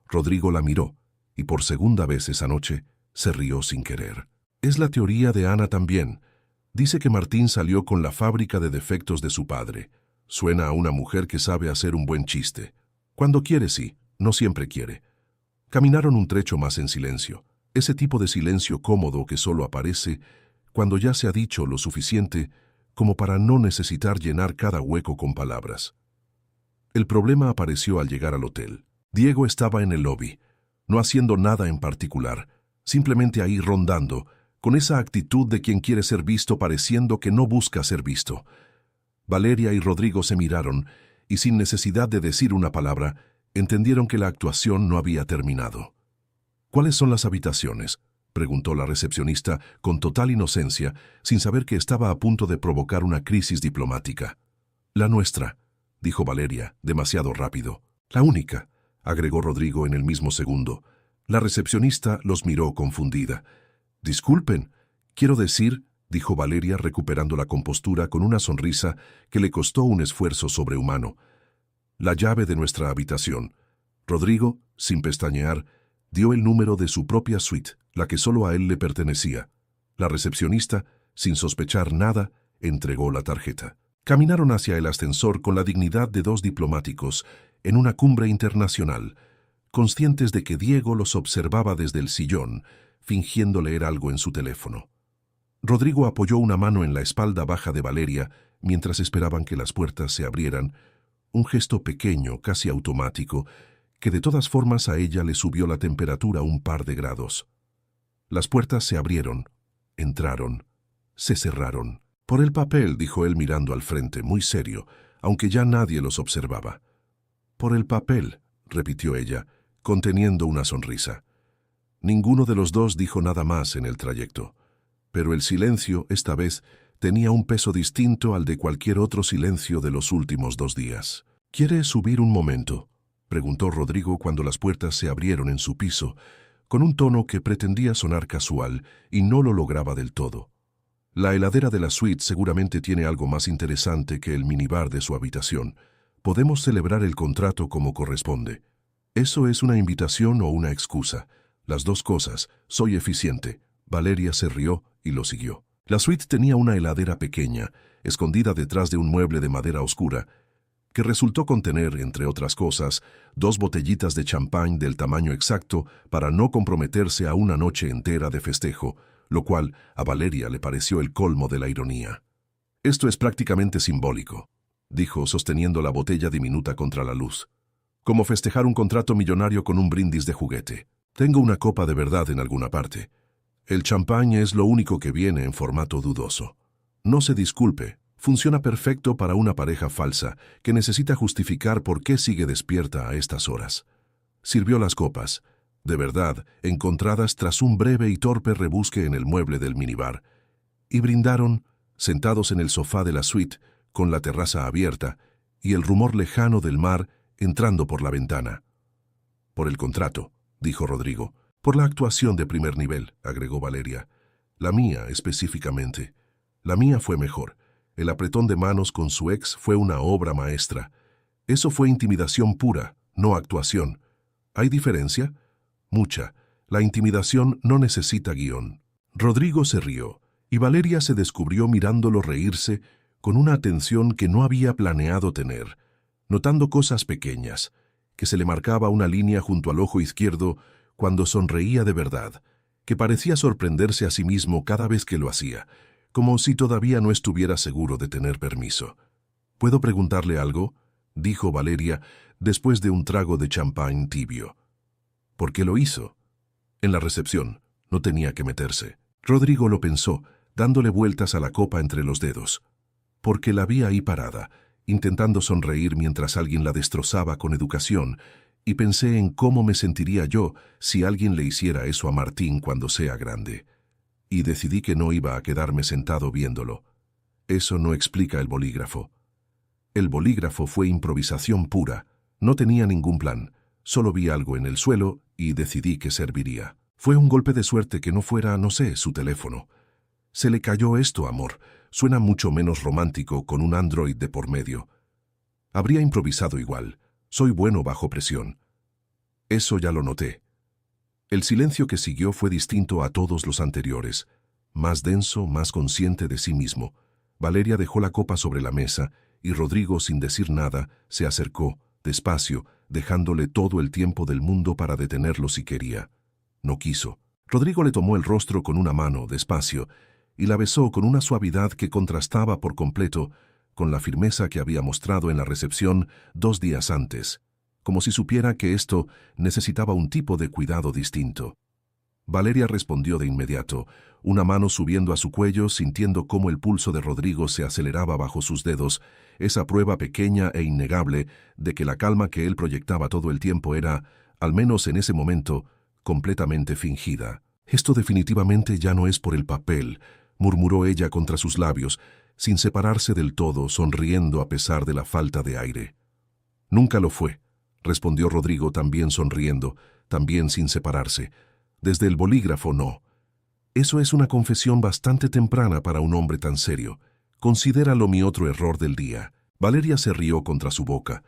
Rodrigo la miró, y por segunda vez esa noche se rió sin querer. «Es la teoría de Ana también. Dice que Martín salió con la fábrica de defectos de su padre. Suena a una mujer que sabe hacer un buen chiste. Cuando quiere sí, no siempre quiere». Caminaron un trecho más en silencio, ese tipo de silencio cómodo que solo aparece cuando ya se ha dicho lo suficiente como para no necesitar llenar cada hueco con palabras. El problema apareció al llegar al hotel. Diego estaba en el lobby, no haciendo nada en particular, simplemente ahí rondando, con esa actitud de quien quiere ser visto pareciendo que no busca ser visto. Valeria y Rodrigo se miraron y sin necesidad de decir una palabra, entendieron que la actuación no había terminado. «¿Cuáles son las habitaciones?», preguntó la recepcionista con total inocencia, sin saber que estaba a punto de provocar una crisis diplomática. «La nuestra», dijo Valeria, demasiado rápido. «La única», agregó Rodrigo en el mismo segundo. La recepcionista los miró confundida. «Disculpen, quiero decir», dijo Valeria recuperando la compostura con una sonrisa que le costó un esfuerzo sobrehumano. «La llave de nuestra habitación». Rodrigo, sin pestañear, dio el número de su propia suite, la que solo a él le pertenecía. La recepcionista, sin sospechar nada, Entregó la tarjeta. Caminaron hacia el ascensor con la dignidad de dos diplomáticos en una cumbre internacional, conscientes de que Diego los observaba desde el sillón, fingiendo leer algo en su teléfono. Rodrigo apoyó una mano en la espalda baja de Valeria mientras esperaban que las puertas se abrieran, un gesto pequeño, casi automático, que de todas formas a ella le subió la temperatura un par de grados. Las puertas se abrieron, entraron, se cerraron. Por el papel, dijo él mirando al frente, muy serio, aunque ya nadie los observaba. Por el papel, repitió ella, conteniendo una sonrisa. Ninguno de los dos dijo nada más en el trayecto, pero el silencio, esta vez, tenía un peso distinto al de cualquier otro silencio de los últimos 2 días. ¿Quieres subir un momento?, preguntó Rodrigo cuando las puertas se abrieron en su piso, con un tono que pretendía sonar casual y no lo lograba del todo. La heladera de la suite seguramente tiene algo más interesante que el minibar de su habitación. Podemos celebrar el contrato como corresponde. ¿Eso es una invitación o una excusa? Las dos cosas. Soy eficiente. Valeria se rió y lo siguió. La suite tenía una heladera pequeña, escondida detrás de un mueble de madera oscura, que resultó contener, entre otras cosas, 2 botellitas de champán del tamaño exacto para no comprometerse a una noche entera de festejo, lo cual a Valeria le pareció el colmo de la ironía. «Esto es prácticamente simbólico», dijo, sosteniendo la botella diminuta contra la luz. «Como festejar un contrato millonario con un brindis de juguete. Tengo una copa de verdad en alguna parte. El champán es lo único que viene en formato dudoso. No se disculpe, funciona perfecto para una pareja falsa que necesita justificar por qué sigue despierta a estas horas». Sirvió las copas, de verdad, encontradas tras un breve y torpe rebusque en el mueble del minibar, y brindaron, sentados en el sofá de la suite, con la terraza abierta y el rumor lejano del mar entrando por la ventana. «Por el contrato», dijo Rodrigo. «Por la actuación de primer nivel», agregó Valeria. «La mía, específicamente. La mía fue mejor. El apretón de manos con su ex fue una obra maestra. Eso fue intimidación pura, no actuación. ¿Hay diferencia?» «Mucha. La intimidación no necesita guión». Rodrigo se rió, y Valeria se descubrió mirándolo reírse con una atención que no había planeado tener, notando cosas pequeñas, que se le marcaba una línea junto al ojo izquierdo cuando sonreía de verdad, que parecía sorprenderse a sí mismo cada vez que lo hacía, como si todavía no estuviera seguro de tener permiso. «¿Puedo preguntarle algo?», dijo Valeria después de un trago de champán tibio. «¿Por qué lo hizo?». «En la recepción. No tenía que meterse». Rodrigo lo pensó, dándole vueltas a la copa entre los dedos. «Porque la vi ahí parada, intentando sonreír mientras alguien la destrozaba con educación, y pensé en cómo me sentiría yo si alguien le hiciera eso a Martín cuando sea grande. Y decidí que no iba a quedarme sentado viéndolo. Eso no explica el bolígrafo. El bolígrafo fue improvisación pura. No tenía ningún plan. Solo vi algo en el suelo y decidí que serviría. Fue un golpe de suerte que no fuera, no sé, su teléfono. Se le cayó esto, amor. Suena mucho menos romántico con un Android de por medio. Habría improvisado igual. Soy bueno bajo presión». «Eso ya lo noté». El silencio que siguió fue distinto a todos los anteriores, más denso, más consciente de sí mismo. Valeria dejó la copa sobre la mesa y Rodrigo, sin decir nada, se acercó, despacio, dejándole todo el tiempo del mundo para detenerlo si quería. No quiso. Rodrigo le tomó el rostro con una mano, despacio, y la besó con una suavidad que contrastaba por completo con la firmeza que había mostrado en la recepción 2 días antes, como si supiera que esto necesitaba un tipo de cuidado distinto. Valeria respondió de inmediato, una mano subiendo a su cuello, sintiendo cómo el pulso de Rodrigo se aceleraba bajo sus dedos, esa prueba pequeña e innegable de que la calma que él proyectaba todo el tiempo era, al menos en ese momento, completamente fingida. «Esto definitivamente ya no es por el papel», murmuró ella contra sus labios, sin separarse del todo, sonriendo a pesar de la falta de aire. «Nunca lo fue», respondió Rodrigo también sonriendo, también sin separarse. «Desde el bolígrafo no». «Eso es una confesión bastante temprana para un hombre tan serio. Considéralo mi otro error del día». Valeria se rió contra su boca,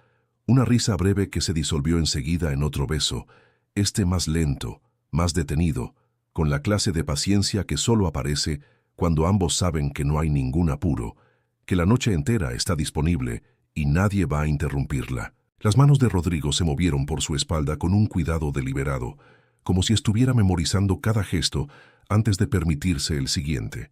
una risa breve que se disolvió enseguida en otro beso, este más lento, más detenido, con la clase de paciencia que solo aparece cuando ambos saben que no hay ningún apuro, que la noche entera está disponible y nadie va a interrumpirla. Las manos de Rodrigo se movieron por su espalda con un cuidado deliberado, como si estuviera memorizando cada gesto antes de permitirse el siguiente.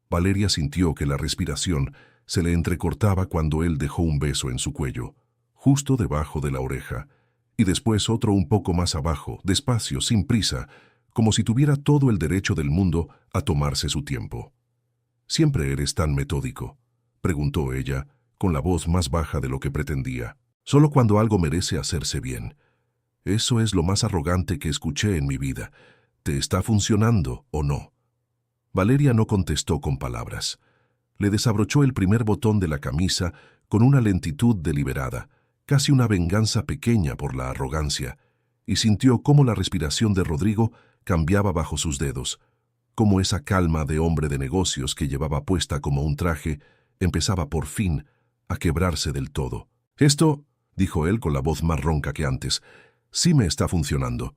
Valeria sintió que la respiración se le entrecortaba cuando él dejó un beso en su cuello, justo debajo de la oreja, y después otro un poco más abajo, despacio, sin prisa, como si tuviera todo el derecho del mundo a tomarse su tiempo. «¿Siempre eres tan metódico?», preguntó ella, con la voz más baja de lo que pretendía. «Solo cuando algo merece hacerse bien. Eso es lo más arrogante que escuché en mi vida. ¿Te está funcionando o no?». Valeria no contestó con palabras. Le desabrochó el primer botón de la camisa con una lentitud deliberada, casi una venganza pequeña por la arrogancia, y sintió cómo la respiración de Rodrigo cambiaba bajo sus dedos, cómo esa calma de hombre de negocios que llevaba puesta como un traje empezaba por fin a quebrarse del todo. «Esto», dijo él con la voz más ronca que antes, «sí me está funcionando».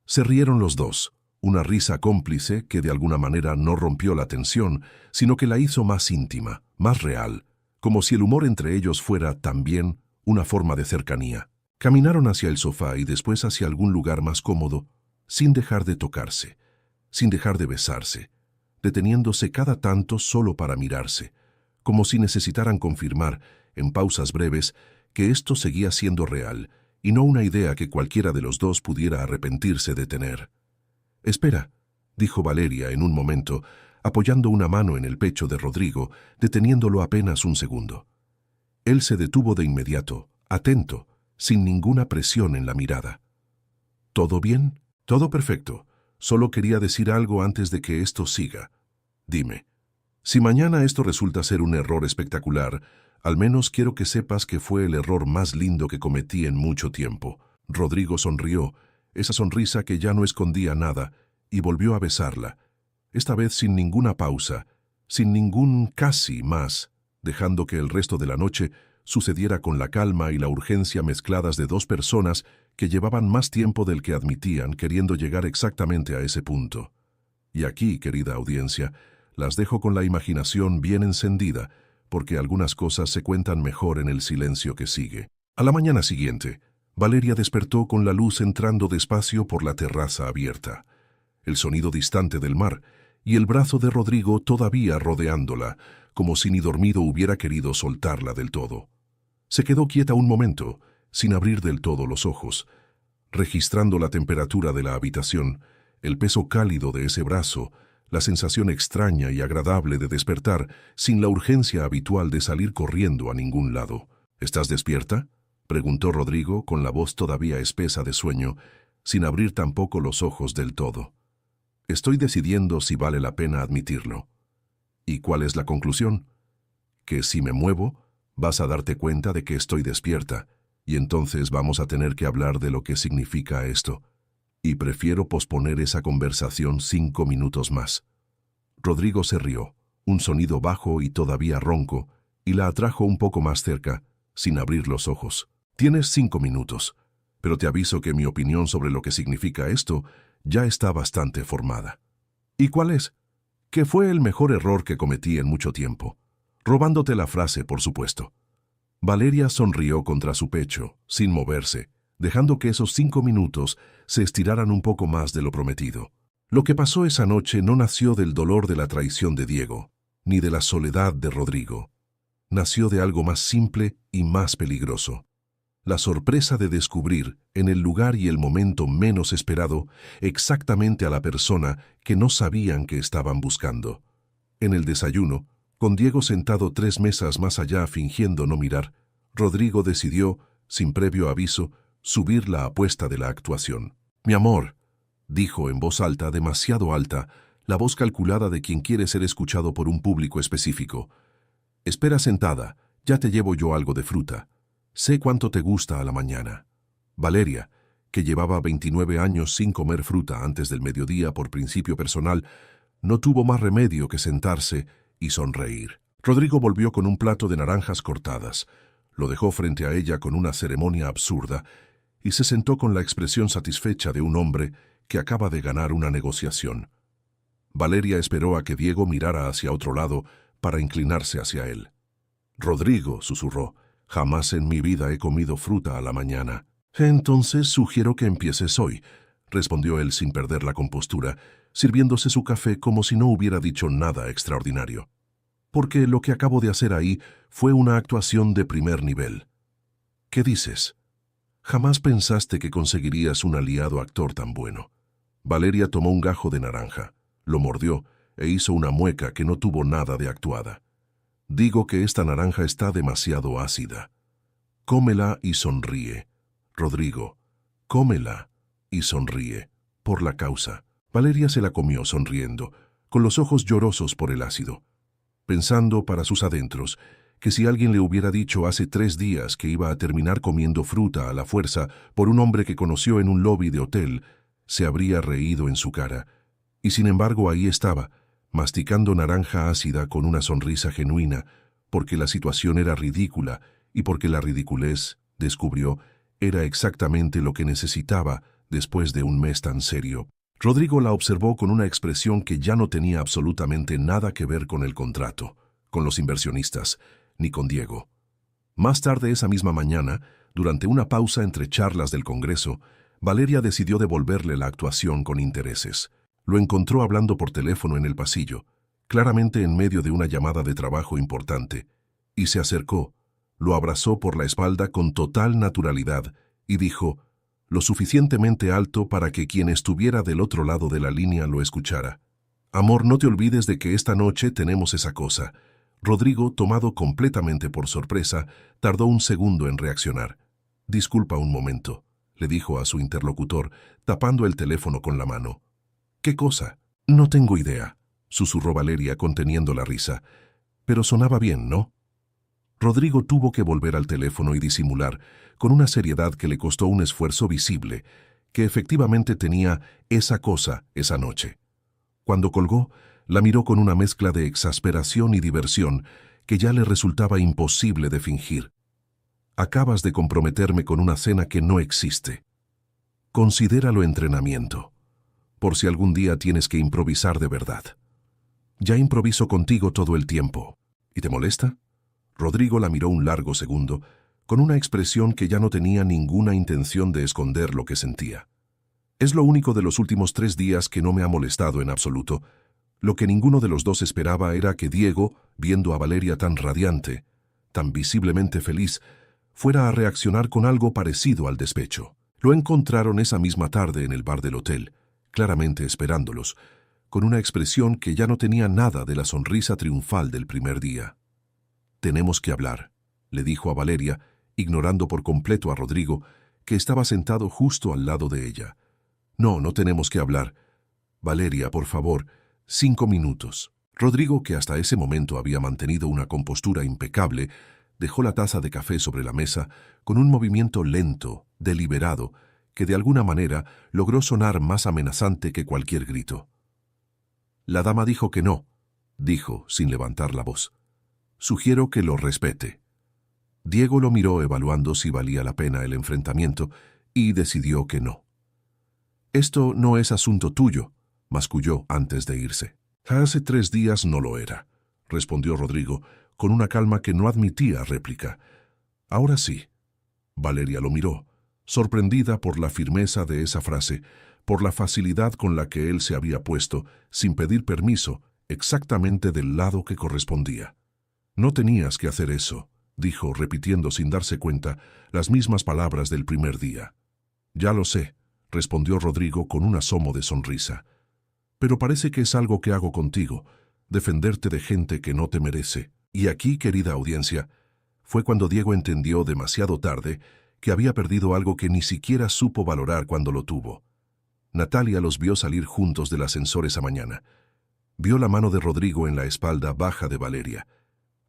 Se rieron los dos, una risa cómplice que de alguna manera no rompió la tensión, sino que la hizo más íntima, más real, como si el humor entre ellos fuera también una forma de cercanía. Caminaron hacia el sofá y después hacia algún lugar más cómodo, sin dejar de tocarse, sin dejar de besarse, deteniéndose cada tanto solo para mirarse, como si necesitaran confirmar, en pausas breves, que esto seguía siendo real y no una idea que cualquiera de los dos pudiera arrepentirse de tener. «Espera», dijo Valeria en un momento, apoyando una mano en el pecho de Rodrigo, deteniéndolo apenas un segundo. Él se detuvo de inmediato, atento, sin ninguna presión en la mirada. «¿Todo bien?» «Todo perfecto. Solo quería decir algo antes de que esto siga. Dime, si mañana esto resulta ser un error espectacular, al menos quiero que sepas que fue el error más lindo que cometí en mucho tiempo». Rodrigo sonrió, esa sonrisa que ya no escondía nada, y volvió a besarla, esta vez sin ninguna pausa, sin ningún casi más, dejando que el resto de la noche sucediera con la calma y la urgencia mezcladas de dos personas que llevaban más tiempo del que admitían queriendo llegar exactamente a ese punto. Y aquí, querida audiencia, las dejo con la imaginación bien encendida, porque algunas cosas se cuentan mejor en el silencio que sigue. A la mañana siguiente, Valeria despertó con la luz entrando despacio por la terraza abierta, el sonido distante del mar y el brazo de Rodrigo todavía rodeándola, como si ni dormido hubiera querido soltarla del todo. Se quedó quieta un momento, sin abrir del todo los ojos, registrando la temperatura de la habitación, el peso cálido de ese brazo, la sensación extraña y agradable de despertar sin la urgencia habitual de salir corriendo a ningún lado. «¿Estás despierta?», preguntó Rodrigo con la voz todavía espesa de sueño, sin abrir tampoco los ojos del todo. «Estoy decidiendo si vale la pena admitirlo». «¿Y cuál es la conclusión?». «Que si me muevo, vas a darte cuenta de que estoy despierta, y entonces vamos a tener que hablar de lo que significa esto. Y prefiero posponer esa conversación 5 minutos más». Rodrigo se rió, un sonido bajo y todavía ronco, y la atrajo un poco más cerca, sin abrir los ojos. «Tienes 5 minutos, pero te aviso que mi opinión sobre lo que significa esto ya está bastante formada». «¿Y cuál es?». «Que fue el mejor error que cometí en mucho tiempo». Robándote la frase, por supuesto. Valeria sonrió contra su pecho, sin moverse, dejando que esos 5 minutos se estiraran un poco más de lo prometido. Lo que pasó esa noche no nació del dolor de la traición de Diego, ni de la soledad de Rodrigo. Nació de algo más simple y más peligroso. La sorpresa de descubrir, en el lugar y el momento menos esperado, exactamente a la persona que no sabían que estaban buscando. En el desayuno, con Diego sentado 3 mesas más allá fingiendo no mirar, Rodrigo decidió, sin previo aviso, subir la apuesta de la actuación. «Mi amor», dijo en voz alta, demasiado alta, la voz calculada de quien quiere ser escuchado por un público específico. «Espera sentada, ya te llevo yo algo de fruta. Sé cuánto te gusta a la mañana». Valeria, que llevaba 29 años sin comer fruta antes del mediodía por principio personal, no tuvo más remedio que sentarse y sonreír. Rodrigo volvió con un plato de naranjas cortadas, lo dejó frente a ella con una ceremonia absurda y se sentó con la expresión satisfecha de un hombre que acaba de ganar una negociación. Valeria esperó a que Diego mirara hacia otro lado para inclinarse hacia él. «Rodrigo», susurró, «jamás en mi vida he comido fruta a la mañana». «Entonces sugiero que empieces hoy», respondió él sin perder la compostura, sirviéndose su café como si no hubiera dicho nada extraordinario. «Porque lo que acabo de hacer ahí fue una actuación de primer nivel». «¿Qué dices? Jamás pensaste que conseguirías un aliado actor tan bueno». Valeria tomó un gajo de naranja, lo mordió e hizo una mueca que no tuvo nada de actuada. «Digo que esta naranja está demasiado ácida. Cómela y sonríe. Rodrigo, cómela y sonríe. Por la causa». Valeria se la comió sonriendo, con los ojos llorosos por el ácido, pensando para sus adentros que si alguien le hubiera dicho hace 3 días que iba a terminar comiendo fruta a la fuerza por un hombre que conoció en un lobby de hotel, se habría reído en su cara. Y sin embargo ahí estaba, masticando naranja ácida con una sonrisa genuina, porque la situación era ridícula y porque la ridiculez, descubrió, era exactamente lo que necesitaba después de un mes tan serio. Rodrigo la observó con una expresión que ya no tenía absolutamente nada que ver con el contrato, con los inversionistas, ni con Diego. Más tarde esa misma mañana, durante una pausa entre charlas del Congreso, Valeria decidió devolverle la actuación con intereses. Lo encontró hablando por teléfono en el pasillo, claramente en medio de una llamada de trabajo importante, y se acercó, lo abrazó por la espalda con total naturalidad y dijo, lo suficientemente alto para que quien estuviera del otro lado de la línea lo escuchara: «Amor, no te olvides de que esta noche tenemos esa cosa». Rodrigo, tomado completamente por sorpresa, tardó un segundo en reaccionar. «Disculpa un momento», le dijo a su interlocutor, tapando el teléfono con la mano. «¿Qué cosa?» «No tengo idea», susurró Valeria conteniendo la risa. «Pero sonaba bien, ¿no?» Rodrigo tuvo que volver al teléfono y disimular, con una seriedad que le costó un esfuerzo visible, que efectivamente tenía esa cosa esa noche. Cuando colgó, la miró con una mezcla de exasperación y diversión que ya le resultaba imposible de fingir. «Acabas de comprometerme con una cena que no existe. Considéralo entrenamiento, por si algún día tienes que improvisar de verdad». «Ya improviso contigo todo el tiempo. ¿Y te molesta?» Rodrigo la miró un largo segundo, con una expresión que ya no tenía ninguna intención de esconder lo que sentía. «Es lo único de los últimos 3 días que no me ha molestado en absoluto». Lo que ninguno de los dos esperaba era que Diego, viendo a Valeria tan radiante, tan visiblemente feliz, fuera a reaccionar con algo parecido al despecho. Lo encontraron esa misma tarde en el bar del hotel, claramente esperándolos, con una expresión que ya no tenía nada de la sonrisa triunfal del primer día. «Tenemos que hablar», le dijo a Valeria, ignorando por completo a Rodrigo, que estaba sentado justo al lado de ella. «No, no tenemos que hablar. Valeria, por favor, 5 minutos». Rodrigo, que hasta ese momento había mantenido una compostura impecable, dejó la taza de café sobre la mesa con un movimiento lento, deliberado, que de alguna manera logró sonar más amenazante que cualquier grito. «La dama dijo que no», dijo, sin levantar la voz. «Sugiero que lo respete». Diego lo miró evaluando si valía la pena el enfrentamiento y decidió que no. «Esto no es asunto tuyo», masculló antes de irse. «Hace 3 días no lo era», respondió Rodrigo, con una calma que no admitía réplica. «Ahora sí». Valeria lo miró, sorprendida por la firmeza de esa frase, por la facilidad con la que él se había puesto, sin pedir permiso, exactamente del lado que correspondía. «No tenías que hacer eso», dijo, repitiendo sin darse cuenta las mismas palabras del primer día. «Ya lo sé», respondió Rodrigo con un asomo de sonrisa. «Pero parece que es algo que hago contigo, defenderte de gente que no te merece». Y aquí, querida audiencia, fue cuando Diego entendió demasiado tarde que había perdido algo que ni siquiera supo valorar cuando lo tuvo. Natalia los vio salir juntos del ascensor esa mañana. Vio la mano de Rodrigo en la espalda baja de Valeria.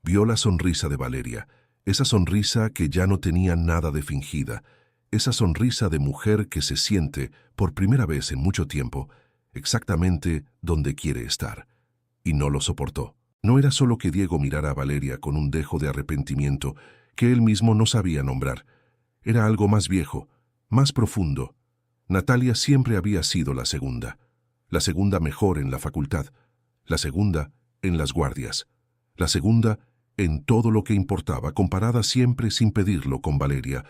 Vio la sonrisa de Valeria, esa sonrisa que ya no tenía nada de fingida, esa sonrisa de mujer que se siente, por primera vez en mucho tiempo, exactamente donde quiere estar. Y no lo soportó. No era solo que Diego mirara a Valeria con un dejo de arrepentimiento que él mismo no sabía nombrar. Era algo más viejo, más profundo. Natalia siempre había sido la segunda. La segunda mejor en la facultad. La segunda en las guardias. La segunda en todo lo que importaba, comparada siempre sin pedirlo con Valeria.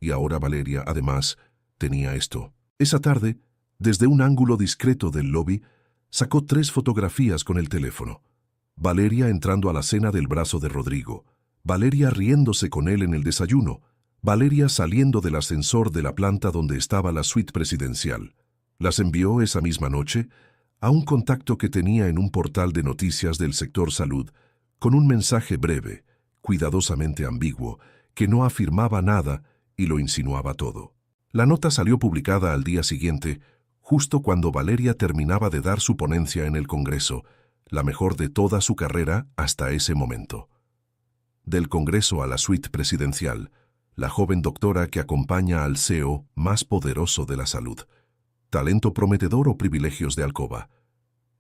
Y ahora Valeria, además, tenía esto. Esa tarde, desde un ángulo discreto del lobby, sacó 3 fotografías con el teléfono. Valeria entrando a la cena del brazo de Rodrigo. Valeria riéndose con él en el desayuno. Valeria saliendo del ascensor de la planta donde estaba la suite presidencial. Las envió esa misma noche a un contacto que tenía en un portal de noticias del sector salud, con un mensaje breve, cuidadosamente ambiguo, que no afirmaba nada y lo insinuaba todo. La nota salió publicada al día siguiente, justo cuando Valeria terminaba de dar su ponencia en el Congreso, la mejor de toda su carrera hasta ese momento. Del Congreso a la suite presidencial, la joven doctora que acompaña al CEO más poderoso de la salud. ¿Talento prometedor o privilegios de alcoba?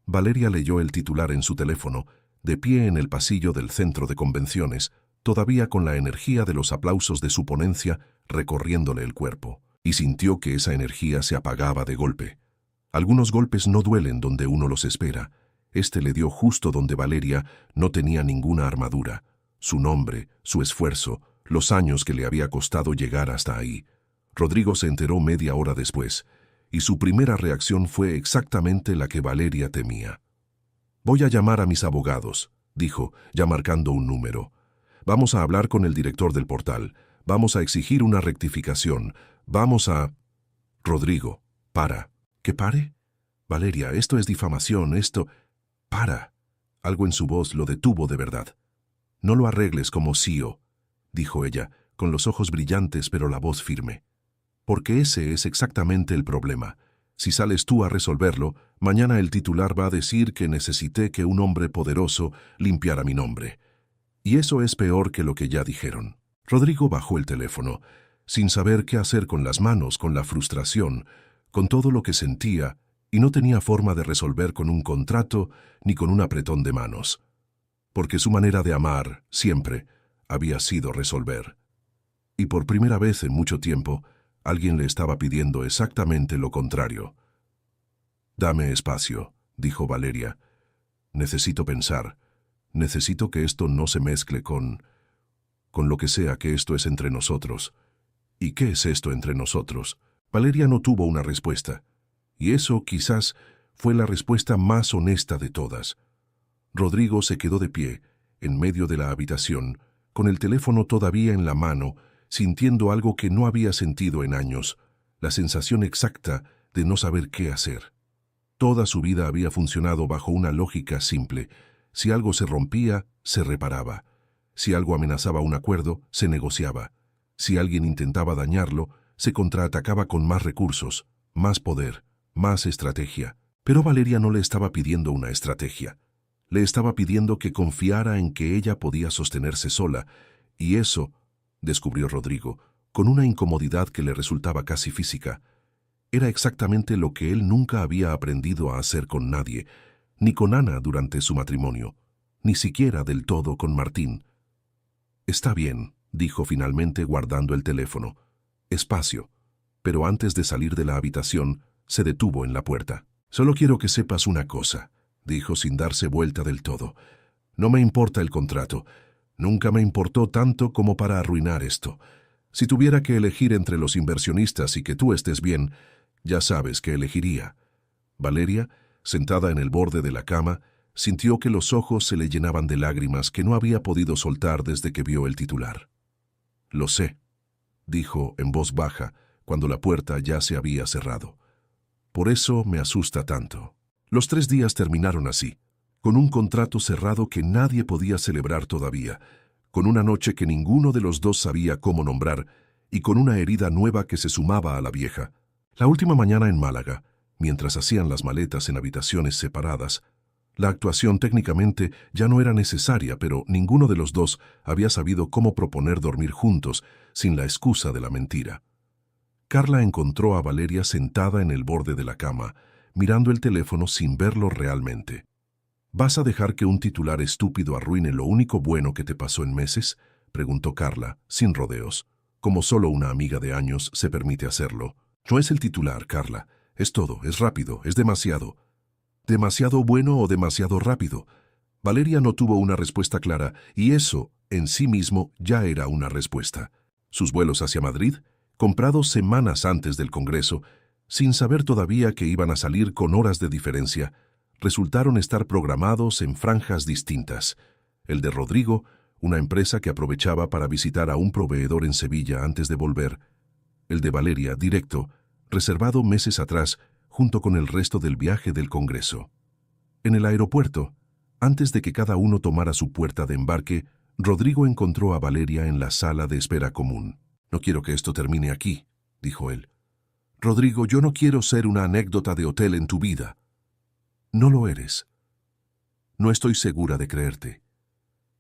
Valeria leyó el titular en su teléfono, de pie en el pasillo del centro de convenciones, todavía con la energía de los aplausos de su ponencia recorriéndole el cuerpo, y sintió que esa energía se apagaba de golpe. Algunos golpes no duelen donde uno los espera. Este le dio justo donde Valeria no tenía ninguna armadura. Su nombre, su esfuerzo, los años que le había costado llegar hasta ahí. Rodrigo se enteró media hora después, y su primera reacción fue exactamente la que Valeria temía. «Voy a llamar a mis abogados», dijo, ya marcando un número. «Vamos a hablar con el director del portal. Vamos a exigir una rectificación. Vamos a...» «Rodrigo, para». «¿Qué pare?» «Valeria, esto es difamación, esto...» «Para». Algo en su voz lo detuvo de verdad. «No lo arregles como CEO», dijo ella, con los ojos brillantes pero la voz firme. «Porque ese es exactamente el problema. Si sales tú a resolverlo, mañana el titular va a decir que necesité que un hombre poderoso limpiara mi nombre. Y eso es peor que lo que ya dijeron». Rodrigo bajó el teléfono, sin saber qué hacer con las manos, con la frustración, con todo lo que sentía, y no tenía forma de resolver con un contrato ni con un apretón de manos. Porque su manera de amar, siempre, había sido resolver. Y por primera vez en mucho tiempo, alguien le estaba pidiendo exactamente lo contrario. «Dame espacio», dijo Valeria. «Necesito pensar. Necesito que esto no se mezcle con lo que sea que esto es entre nosotros». «¿Y qué es esto entre nosotros?» Valeria no tuvo una respuesta. Y eso, quizás, fue la respuesta más honesta de todas. Rodrigo se quedó de pie, en medio de la habitación, con el teléfono todavía en la mano, sintiendo algo que no había sentido en años, la sensación exacta de no saber qué hacer. Toda su vida había funcionado bajo una lógica simple. Si algo se rompía, se reparaba. Si algo amenazaba un acuerdo, se negociaba. Si alguien intentaba dañarlo, se contraatacaba con más recursos, más poder, más estrategia. Pero Valeria no le estaba pidiendo una estrategia. Le estaba pidiendo que confiara en que ella podía sostenerse sola, y eso, descubrió Rodrigo, con una incomodidad que le resultaba casi física, era exactamente lo que él nunca había aprendido a hacer con nadie, ni con Ana durante su matrimonio, ni siquiera del todo con Martín. «Está bien», dijo finalmente guardando el teléfono. «Espacio». Pero antes de salir de la habitación, se detuvo en la puerta. «Solo quiero que sepas una cosa», dijo sin darse vuelta del todo. «No me importa el contrato. Nunca me importó tanto como para arruinar esto. Si tuviera que elegir entre los inversionistas y que tú estés bien, ya sabes que elegiría». Valeria, sentada en el borde de la cama, sintió que los ojos se le llenaban de lágrimas que no había podido soltar desde que vio el titular. «Lo sé», dijo en voz baja, cuando la puerta ya se había cerrado. «Por eso me asusta tanto». Los 3 días terminaron así, con un contrato cerrado que nadie podía celebrar todavía, con una noche que ninguno de los dos sabía cómo nombrar y con una herida nueva que se sumaba a la vieja. La última mañana en Málaga, mientras hacían las maletas en habitaciones separadas, la actuación técnicamente ya no era necesaria, pero ninguno de los dos había sabido cómo proponer dormir juntos sin la excusa de la mentira. Carla encontró a Valeria sentada en el borde de la cama, mirando el teléfono sin verlo realmente. «¿Vas a dejar que un titular estúpido arruine lo único bueno que te pasó en meses?», preguntó Carla, sin rodeos, como solo una amiga de años se permite hacerlo. «No es el titular, Carla. Es todo, es rápido, es demasiado. ¿Demasiado bueno o demasiado rápido? Valeria no tuvo una respuesta clara, y eso, en sí mismo, ya era una respuesta. Sus vuelos hacia Madrid, comprados semanas antes del Congreso, sin saber todavía que iban a salir con horas de diferencia, resultaron estar programados en franjas distintas. El de Rodrigo, una empresa que aprovechaba para visitar a un proveedor en Sevilla antes de volver. El de Valeria, directo, reservado meses atrás, junto con el resto del viaje del Congreso. En el aeropuerto, antes de que cada uno tomara su puerta de embarque, Rodrigo encontró a Valeria en la sala de espera común. «No quiero que esto termine aquí», dijo él. «Rodrigo, yo no quiero ser una anécdota de hotel en tu vida». «No lo eres. No estoy segura de creerte».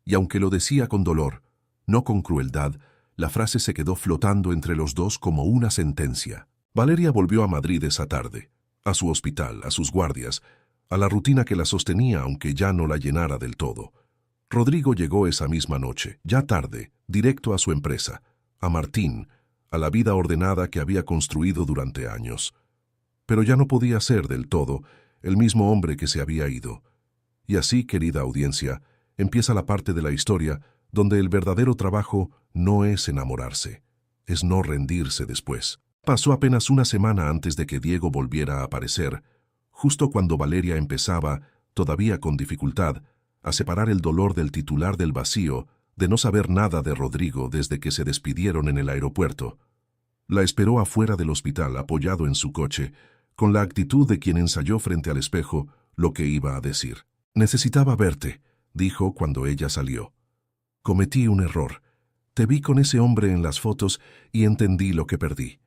Y aunque lo decía con dolor, no con crueldad, la frase se quedó flotando entre los dos como una sentencia. Valeria volvió a Madrid esa tarde, a su hospital, a sus guardias, a la rutina que la sostenía aunque ya no la llenara del todo. Rodrigo llegó esa misma noche, ya tarde, directo a su empresa, a Martín, a la vida ordenada que había construido durante años. Pero ya no podía ser del todo el mismo hombre que se había ido. Y así, querida audiencia, empieza la parte de la historia donde el verdadero trabajo no es enamorarse, es no rendirse después. Pasó apenas una semana antes de que Diego volviera a aparecer, justo cuando Valeria empezaba, todavía con dificultad, a separar el dolor del titular del vacío, de no saber nada de Rodrigo desde que se despidieron en el aeropuerto. La esperó afuera del hospital, apoyado en su coche, con la actitud de quien ensayó frente al espejo lo que iba a decir. «Necesitaba verte», dijo cuando ella salió. «Cometí un error. Te vi con ese hombre en las fotos y entendí lo que perdí.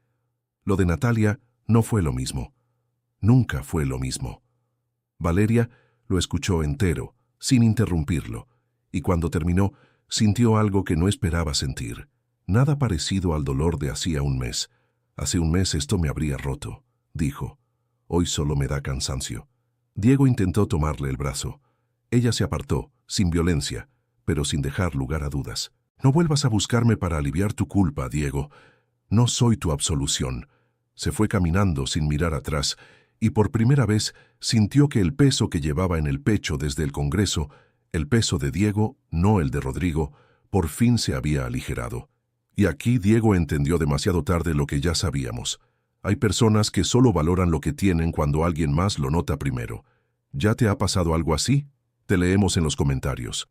Lo de Natalia no fue lo mismo. Nunca fue lo mismo». Valeria lo escuchó entero, sin interrumpirlo, y cuando terminó, sintió algo que no esperaba sentir. Nada parecido al dolor de hacía un mes. «Hace un mes esto me habría roto», dijo. «Hoy solo me da cansancio». Diego intentó tomarle el brazo. Ella se apartó, sin violencia, pero sin dejar lugar a dudas. «No vuelvas a buscarme para aliviar tu culpa, Diego. No soy tu absolución». Se fue caminando sin mirar atrás, y por primera vez sintió que el peso que llevaba en el pecho desde el Congreso, el peso de Diego, no el de Rodrigo, por fin se había aligerado. Y aquí Diego entendió demasiado tarde lo que ya sabíamos. Hay personas que solo valoran lo que tienen cuando alguien más lo nota primero. ¿Ya te ha pasado algo así? Te leemos en los comentarios.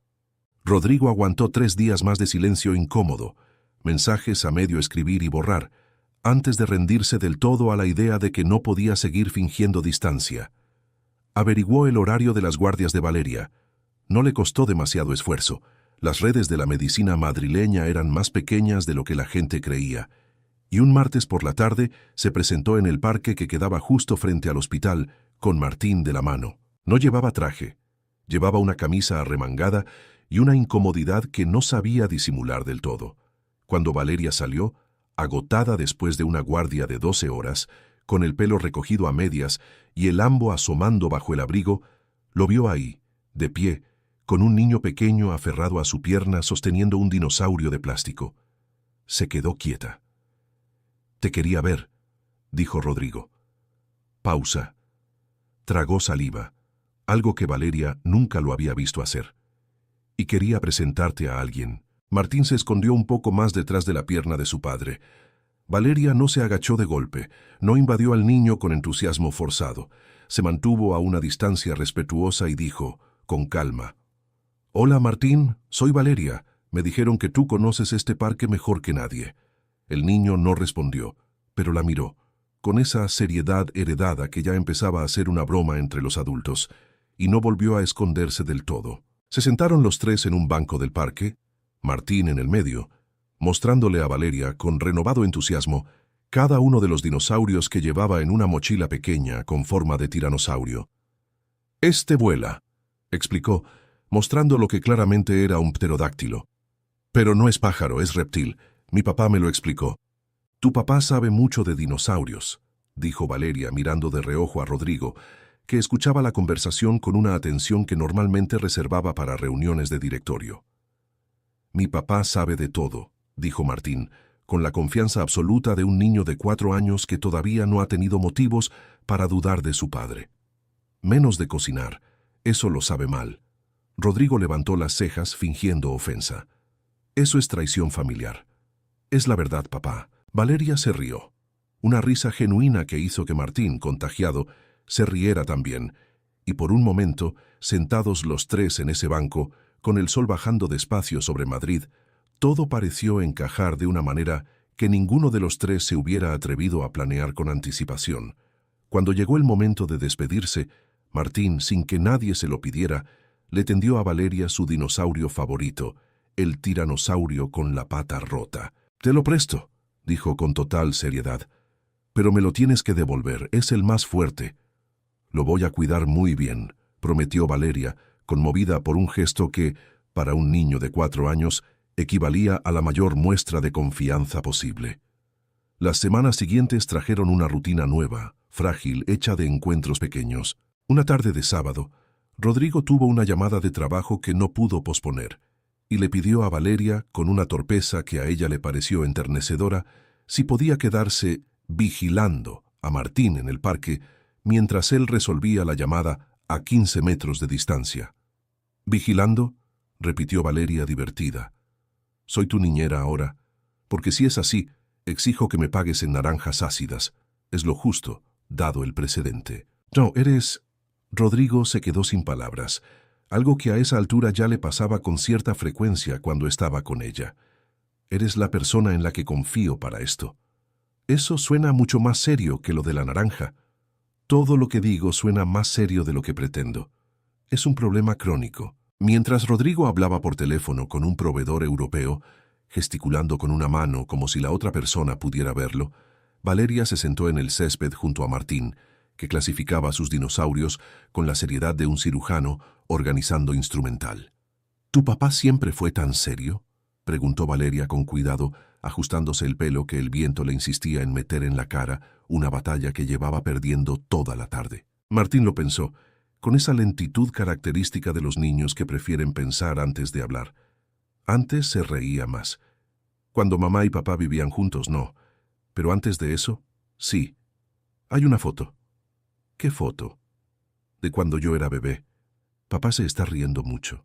Rodrigo aguantó 3 días más de silencio incómodo, mensajes a medio escribir y borrar, antes de rendirse del todo a la idea de que no podía seguir fingiendo distancia. Averiguó el horario de las guardias de Valeria. No le costó demasiado esfuerzo. Las redes de la medicina madrileña eran más pequeñas de lo que la gente creía. Y un martes por la tarde se presentó en el parque que quedaba justo frente al hospital, con Martín de la mano. No llevaba traje. Llevaba una camisa arremangada y una incomodidad que no sabía disimular del todo. Cuando Valeria salió, agotada después de una guardia de 12 horas, con el pelo recogido a medias y el ambo asomando bajo el abrigo, lo vio ahí, de pie, con un niño pequeño aferrado a su pierna sosteniendo un dinosaurio de plástico. Se quedó quieta. «Te quería ver», dijo Rodrigo. Pausa. Tragó saliva, algo que Valeria nunca lo había visto hacer. «Y quería presentarte a alguien». Martín se escondió un poco más detrás de la pierna de su padre. Valeria no se agachó de golpe, no invadió al niño con entusiasmo forzado. Se mantuvo a una distancia respetuosa y dijo, con calma: «Hola, Martín, soy Valeria. Me dijeron que tú conoces este parque mejor que nadie». El niño no respondió, pero la miró, con esa seriedad heredada que ya empezaba a ser una broma entre los adultos, y no volvió a esconderse del todo. Se sentaron los tres en un banco del parque, Martín en el medio, mostrándole a Valeria, con renovado entusiasmo, cada uno de los dinosaurios que llevaba en una mochila pequeña con forma de tiranosaurio. «Este vuela», explicó, mostrando lo que claramente era un pterodáctilo. «Pero no es pájaro, es reptil. Mi papá me lo explicó». «Tu papá sabe mucho de dinosaurios», dijo Valeria mirando de reojo a Rodrigo, que escuchaba la conversación con una atención que normalmente reservaba para reuniones de directorio. «Mi papá sabe de todo», dijo Martín, con la confianza absoluta de un niño de 4 años que todavía no ha tenido motivos para dudar de su padre. Menos de cocinar. Eso lo sabe mal. Rodrigo levantó las cejas fingiendo ofensa. Eso es traición familiar. Es la verdad, papá. Valeria se rió. Una risa genuina que hizo que Martín, contagiado, se riera también. Y por un momento, sentados los tres en ese banco, con el sol bajando despacio sobre Madrid, todo pareció encajar de una manera que ninguno de los tres se hubiera atrevido a planear con anticipación. Cuando llegó el momento de despedirse, Martín, sin que nadie se lo pidiera, le tendió a Valeria su dinosaurio favorito, el tiranosaurio con la pata rota. «Te lo presto», dijo con total seriedad. «Pero me lo tienes que devolver, es el más fuerte». «Lo voy a cuidar muy bien», prometió Valeria, conmovida por un gesto que, para un niño de 4 años, equivalía a la mayor muestra de confianza posible. Las semanas siguientes trajeron una rutina nueva, frágil, hecha de encuentros pequeños. Una tarde de sábado, Rodrigo tuvo una llamada de trabajo que no pudo posponer, y le pidió a Valeria, con una torpeza que a ella le pareció enternecedora, si podía quedarse vigilando a Martín en el parque mientras él resolvía la llamada a 15 metros de distancia. «¿Vigilando?», repitió Valeria divertida. «Soy tu niñera ahora, porque si es así, exijo que me pagues en naranjas ácidas. Es lo justo, dado el precedente». «No, eres...». Rodrigo se quedó sin palabras, algo que a esa altura ya le pasaba con cierta frecuencia cuando estaba con ella. «Eres la persona en la que confío para esto». «Eso suena mucho más serio que lo de la naranja». «Todo lo que digo suena más serio de lo que pretendo. Es un problema crónico». Mientras Rodrigo hablaba por teléfono con un proveedor europeo, gesticulando con una mano como si la otra persona pudiera verlo, Valeria se sentó en el césped junto a Martín, que clasificaba a sus dinosaurios con la seriedad de un cirujano organizando instrumental. «¿Tu papá siempre fue tan serio?», preguntó Valeria con cuidado, ajustándose el pelo que el viento le insistía en meter en la cara, una batalla que llevaba perdiendo toda la tarde. Martín lo pensó, con esa lentitud característica de los niños que prefieren pensar antes de hablar. Antes se reía más. Cuando mamá y papá vivían juntos, no. Pero antes de eso, sí. Hay una foto. ¿Qué foto? De cuando yo era bebé. Papá se está riendo mucho.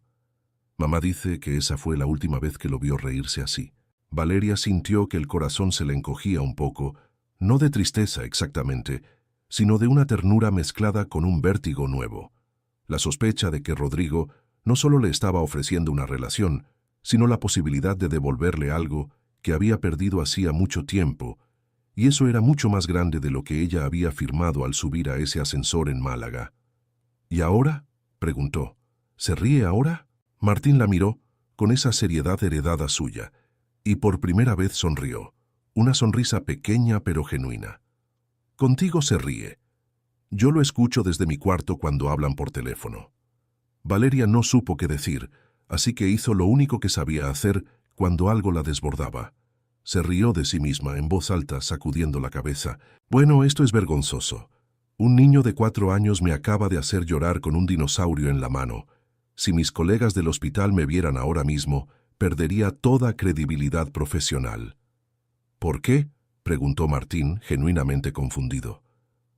Mamá dice que esa fue la última vez que lo vio reírse así. Valeria sintió que el corazón se le encogía un poco, no de tristeza exactamente, sino de una ternura mezclada con un vértigo nuevo. La sospecha de que Rodrigo no solo le estaba ofreciendo una relación, sino la posibilidad de devolverle algo que había perdido hacía mucho tiempo, y eso era mucho más grande de lo que ella había afirmado al subir a ese ascensor en Málaga. «¿Y ahora?», preguntó. «¿Se ríe ahora?». Martín la miró con esa seriedad heredada suya, y por primera vez sonrió, una sonrisa pequeña pero genuina. «Contigo se ríe. Yo lo escucho desde mi cuarto cuando hablan por teléfono». Valeria no supo qué decir, así que hizo lo único que sabía hacer cuando algo la desbordaba. Se rió de sí misma en voz alta, sacudiendo la cabeza. «Bueno, esto es vergonzoso. Un niño de 4 años me acaba de hacer llorar con un dinosaurio en la mano. Si mis colegas del hospital me vieran ahora mismo, perdería toda credibilidad profesional». «¿Por qué?», preguntó Martín, genuinamente confundido.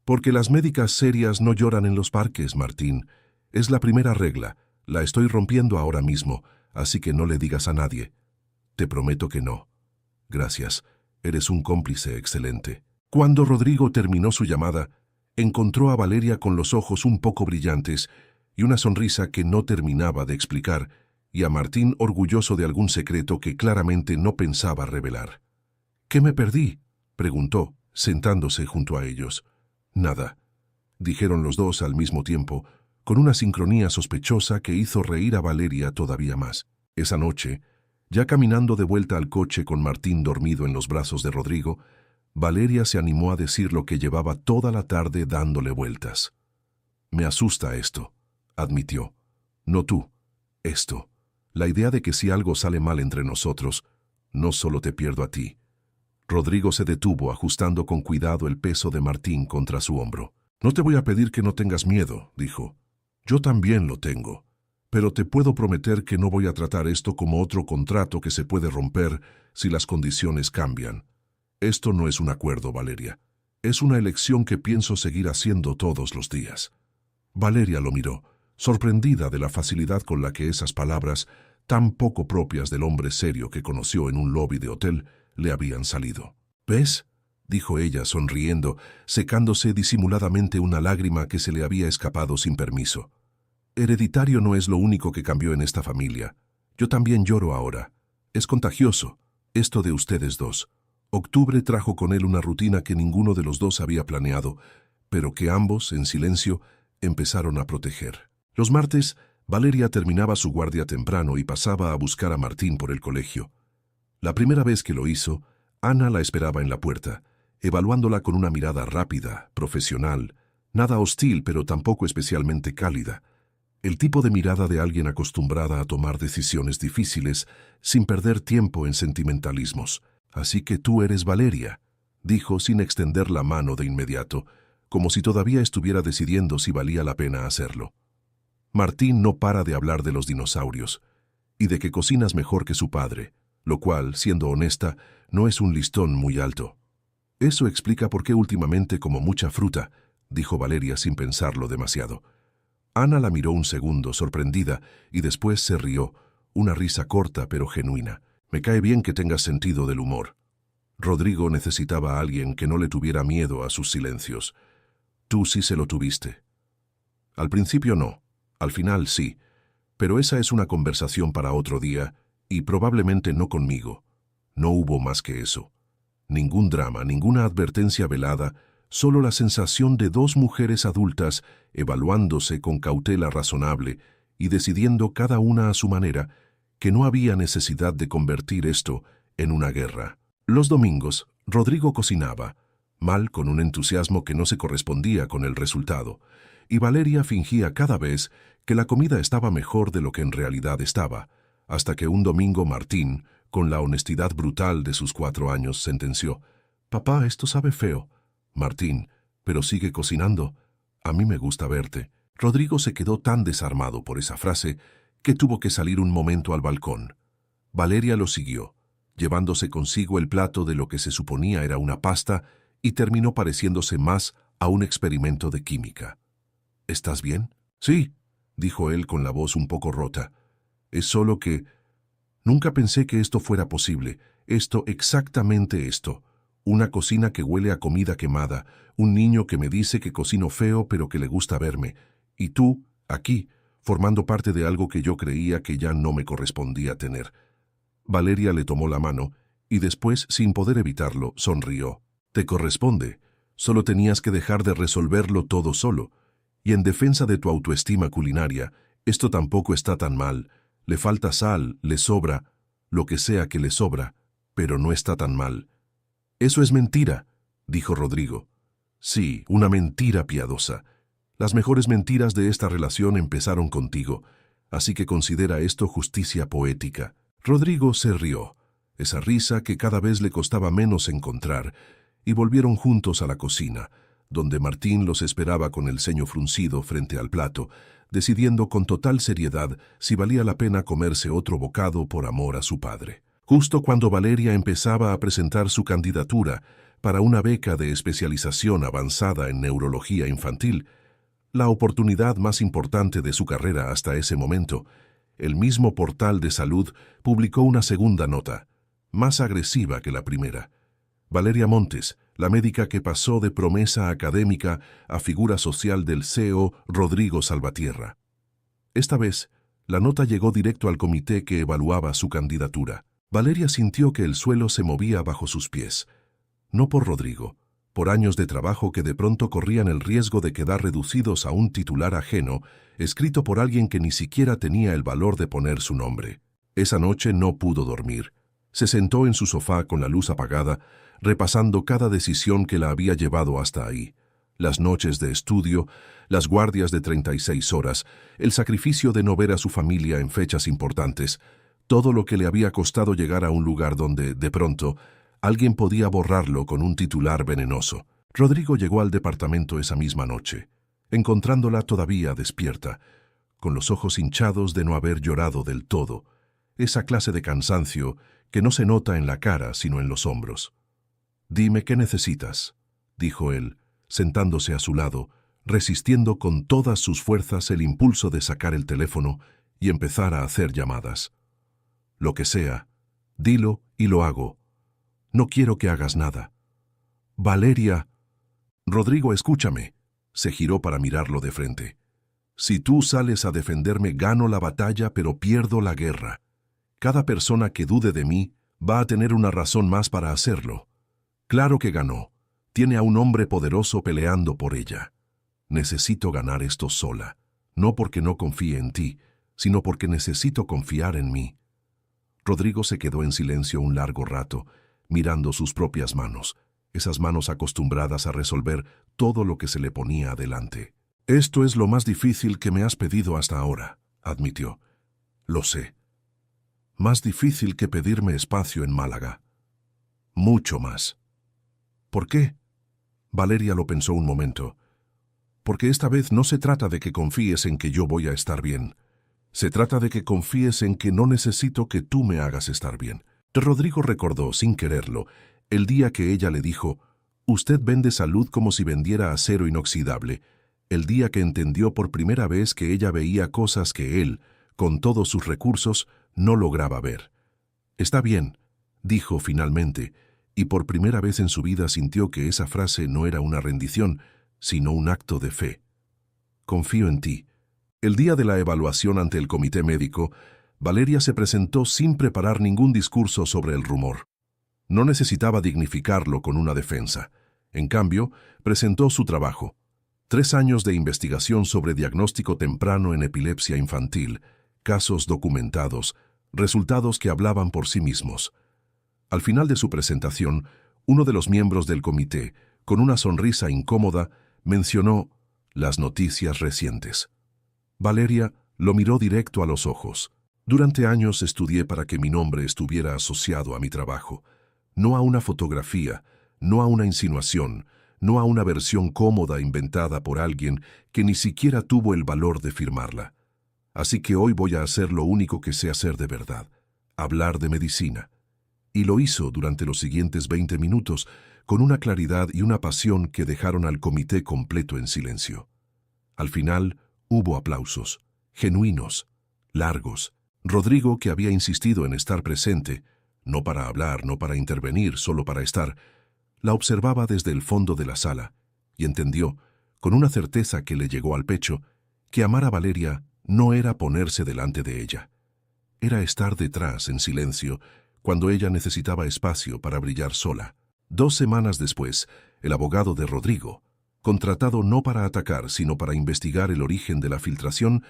«Porque las médicas serias no lloran en los parques, Martín. Es la primera regla. La estoy rompiendo ahora mismo, así que no le digas a nadie». «Te prometo que no». «Gracias. Eres un cómplice excelente». Cuando Rodrigo terminó su llamada, encontró a Valeria con los ojos un poco brillantes y una sonrisa que no terminaba de explicar, y a Martín orgulloso de algún secreto que claramente no pensaba revelar. «¿Qué me perdí?», preguntó, sentándose junto a ellos. «Nada», dijeron los dos al mismo tiempo, con una sincronía sospechosa que hizo reír a Valeria todavía más. Esa noche, ya caminando de vuelta al coche con Martín dormido en los brazos de Rodrigo, Valeria se animó a decir lo que llevaba toda la tarde dándole vueltas. «Me asusta esto», admitió. «No tú, esto. La idea de que si algo sale mal entre nosotros, no solo te pierdo a ti». Rodrigo se detuvo ajustando con cuidado el peso de Martín contra su hombro. «No te voy a pedir que no tengas miedo», dijo. «Yo también lo tengo. Pero te puedo prometer que no voy a tratar esto como otro contrato que se puede romper si las condiciones cambian. Esto no es un acuerdo, Valeria. Es una elección que pienso seguir haciendo todos los días». Valeria lo miró, sorprendida de la facilidad con la que esas palabras, tan poco propias del hombre serio que conoció en un lobby de hotel, le habían salido. «¿Ves?», dijo ella sonriendo, secándose disimuladamente una lágrima que se le había escapado sin permiso. «Hereditario no es lo único que cambió en esta familia. Yo también lloro ahora. Es contagioso, esto de ustedes dos». Octubre trajo con él una rutina que ninguno de los dos había planeado, pero que ambos, en silencio, empezaron a proteger. Los martes, Valeria terminaba su guardia temprano y pasaba a buscar a Martín por el colegio. La primera vez que lo hizo, Ana la esperaba en la puerta, evaluándola con una mirada rápida, profesional, nada hostil pero tampoco especialmente cálida. El tipo de mirada de alguien acostumbrada a tomar decisiones difíciles sin perder tiempo en sentimentalismos. «Así que tú eres Valeria», dijo sin extender la mano de inmediato, como si todavía estuviera decidiendo si valía la pena hacerlo. «Martín no para de hablar de los dinosaurios y de que cocinas mejor que su padre, lo cual, siendo honesta, no es un listón muy alto». «Eso explica por qué últimamente como mucha fruta», dijo Valeria sin pensarlo demasiado. Ana la miró un segundo, sorprendida, y después se rió, una risa corta pero genuina. «Me cae bien que tengas sentido del humor». Rodrigo necesitaba a alguien que no le tuviera miedo a sus silencios. «Tú sí se lo tuviste». «Al principio no, al final sí, pero esa es una conversación para otro día, y probablemente no conmigo». No hubo más que eso. Ningún drama, ninguna advertencia velada, solo la sensación de dos mujeres adultas evaluándose con cautela razonable y decidiendo cada una a su manera que no había necesidad de convertir esto en una guerra. Los domingos, Rodrigo cocinaba, mal con un entusiasmo que no se correspondía con el resultado, y Valeria fingía cada vez que la comida estaba mejor de lo que en realidad estaba, hasta que un domingo Martín, con la honestidad brutal de sus 4 años, sentenció: «Papá, esto sabe feo». «Martín, pero sigue cocinando. A mí me gusta verte». Rodrigo se quedó tan desarmado por esa frase que tuvo que salir un momento al balcón. Valeria lo siguió, llevándose consigo el plato de lo que se suponía era una pasta y terminó pareciéndose más a un experimento de química. «¿Estás bien?» «Sí», dijo él con la voz un poco rota. «Es solo que nunca pensé que esto fuera posible. Esto, exactamente esto. Una cocina que huele a comida quemada, un niño que me dice que cocino feo pero que le gusta verme, y tú, aquí, formando parte de algo que yo creía que ya no me correspondía tener». Valeria le tomó la mano y después, sin poder evitarlo, sonrió. «Te corresponde. Solo tenías que dejar de resolverlo todo solo. Y en defensa de tu autoestima culinaria, esto tampoco está tan mal. Le falta sal, le sobra, lo que sea que le sobra, pero no está tan mal». «Eso es mentira», dijo Rodrigo. «Sí, una mentira piadosa. Las mejores mentiras de esta relación empezaron contigo, así que considera esto justicia poética». Rodrigo se rió, esa risa que cada vez le costaba menos encontrar, y volvieron juntos a la cocina, donde Martín los esperaba con el ceño fruncido frente al plato, decidiendo con total seriedad si valía la pena comerse otro bocado por amor a su padre. Justo cuando Valeria empezaba a presentar su candidatura para una beca de especialización avanzada en neurología infantil, la oportunidad más importante de su carrera hasta ese momento, el mismo portal de salud publicó una segunda nota, más agresiva que la primera. Valeria Montes, la médica que pasó de promesa académica a figura social del CEO Rodrigo Salvatierra. Esta vez, la nota llegó directo al comité que evaluaba su candidatura. Valeria sintió que el suelo se movía bajo sus pies. No por Rodrigo, por años de trabajo que de pronto corrían el riesgo de quedar reducidos a un titular ajeno, escrito por alguien que ni siquiera tenía el valor de poner su nombre. Esa noche no pudo dormir. Se sentó en su sofá con la luz apagada, repasando cada decisión que la había llevado hasta ahí. Las noches de estudio, las guardias de 36 horas, el sacrificio de no ver a su familia en fechas importantes, todo lo que le había costado llegar a un lugar donde, de pronto, alguien podía borrarlo con un titular venenoso. Rodrigo llegó al departamento esa misma noche, encontrándola todavía despierta, con los ojos hinchados de no haber llorado del todo, esa clase de cansancio que no se nota en la cara sino en los hombros. «Dime qué necesitas», dijo él, sentándose a su lado, resistiendo con todas sus fuerzas el impulso de sacar el teléfono y empezar a hacer llamadas. Lo que sea, dilo y lo hago. No quiero que hagas nada. Valeria. Rodrigo, escúchame. Se giró para mirarlo de frente. Si tú sales a defenderme, gano la batalla, pero pierdo la guerra. Cada persona que dude de mí va a tener una razón más para hacerlo. Claro que ganó. Tiene a un hombre poderoso peleando por ella. Necesito ganar esto sola, no porque no confíe en ti, sino porque necesito confiar en mí. Rodrigo se quedó en silencio un largo rato, mirando sus propias manos, esas manos acostumbradas a resolver todo lo que se le ponía adelante. Esto es lo más difícil que me has pedido hasta ahora, admitió. Lo sé. Más difícil que pedirme espacio en Málaga. Mucho más. ¿Por qué? Valeria lo pensó un momento. Porque esta vez no se trata de que confíes en que yo voy a estar bien. Se trata de que confíes en que no necesito que tú me hagas estar bien. Rodrigo recordó, sin quererlo, el día que ella le dijo, «Usted vende salud como si vendiera acero inoxidable», el día que entendió por primera vez que ella veía cosas que él, con todos sus recursos, no lograba ver. «Está bien», dijo finalmente, y por primera vez en su vida sintió que esa frase no era una rendición, sino un acto de fe. «Confío en ti». El día de la evaluación ante el comité médico, Valeria se presentó sin preparar ningún discurso sobre el rumor. No necesitaba dignificarlo con una defensa. En cambio, presentó su trabajo. 3 años de investigación sobre diagnóstico temprano en epilepsia infantil, casos documentados, resultados que hablaban por sí mismos. Al final de su presentación, uno de los miembros del comité, con una sonrisa incómoda, mencionó las noticias recientes. Valeria lo miró directo a los ojos. Durante años estudié para que mi nombre estuviera asociado a mi trabajo, no a una fotografía, no a una insinuación, no a una versión cómoda inventada por alguien que ni siquiera tuvo el valor de firmarla. Así que hoy voy a hacer lo único que sé hacer de verdad, hablar de medicina. Y lo hizo durante los siguientes 20 minutos, con una claridad y una pasión que dejaron al comité completo en silencio. Al final, hubo aplausos, genuinos, largos. Rodrigo, que había insistido en estar presente, no para hablar, no para intervenir, solo para estar, la observaba desde el fondo de la sala y entendió, con una certeza que le llegó al pecho, que amar a Valeria no era ponerse delante de ella. Era estar detrás, en silencio, cuando ella necesitaba espacio para brillar sola. 2 semanas después, el abogado de Rodrigo, contratado no para atacar, sino para investigar el origen de la filtración,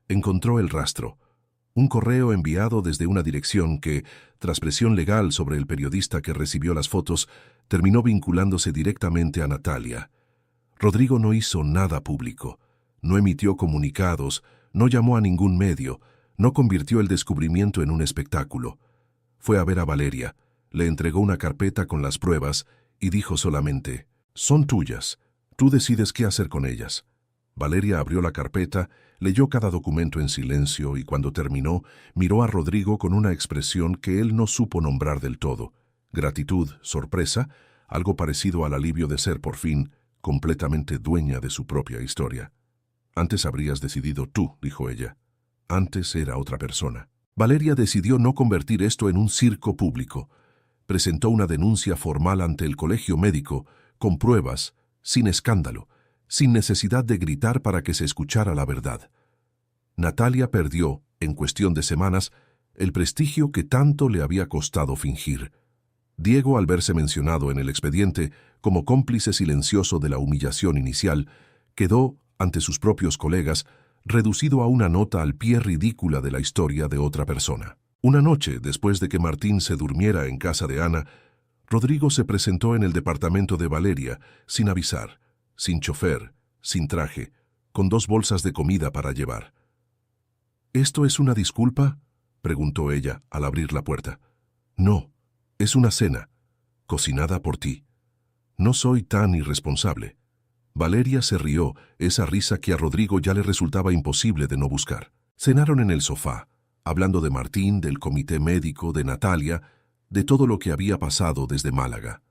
encontró el rastro. Un correo enviado desde una dirección que, tras presión legal sobre el periodista que recibió las fotos, terminó vinculándose directamente a Natalia. Rodrigo no hizo nada público, no emitió comunicados, no llamó a ningún medio, no convirtió el descubrimiento en un espectáculo. Fue a ver a Valeria, le entregó una carpeta con las pruebas y dijo solamente, «Son tuyas, tú decides qué hacer con ellas». Valeria abrió la carpeta, leyó cada documento en silencio y cuando terminó, miró a Rodrigo con una expresión que él no supo nombrar del todo. Gratitud, sorpresa, algo parecido al alivio de ser por fin completamente dueña de su propia historia. «Antes habrías decidido tú», dijo ella. «Antes era otra persona». Valeria decidió no convertir esto en un circo público. Presentó una denuncia formal ante el colegio médico, con pruebas, sin escándalo, sin necesidad de gritar para que se escuchara la verdad. Natalia perdió, en cuestión de semanas, el prestigio que tanto le había costado fingir. Diego, al verse mencionado en el expediente como cómplice silencioso de la humillación inicial, quedó, ante sus propios colegas, reducido a una nota al pie ridícula de la historia de otra persona. Una noche, después de que Martín se durmiera en casa de Ana, Rodrigo se presentó en el departamento de Valeria, sin avisar, sin chofer, sin traje, con 2 bolsas de comida para llevar. «¿Esto es una disculpa?», preguntó ella al abrir la puerta. «No, es una cena, cocinada por ti. No soy tan irresponsable». Valeria se rió, esa risa que a Rodrigo ya le resultaba imposible de no buscar. Cenaron en el sofá, hablando de Martín, del comité médico, de Natalia, de todo lo que había pasado desde Málaga.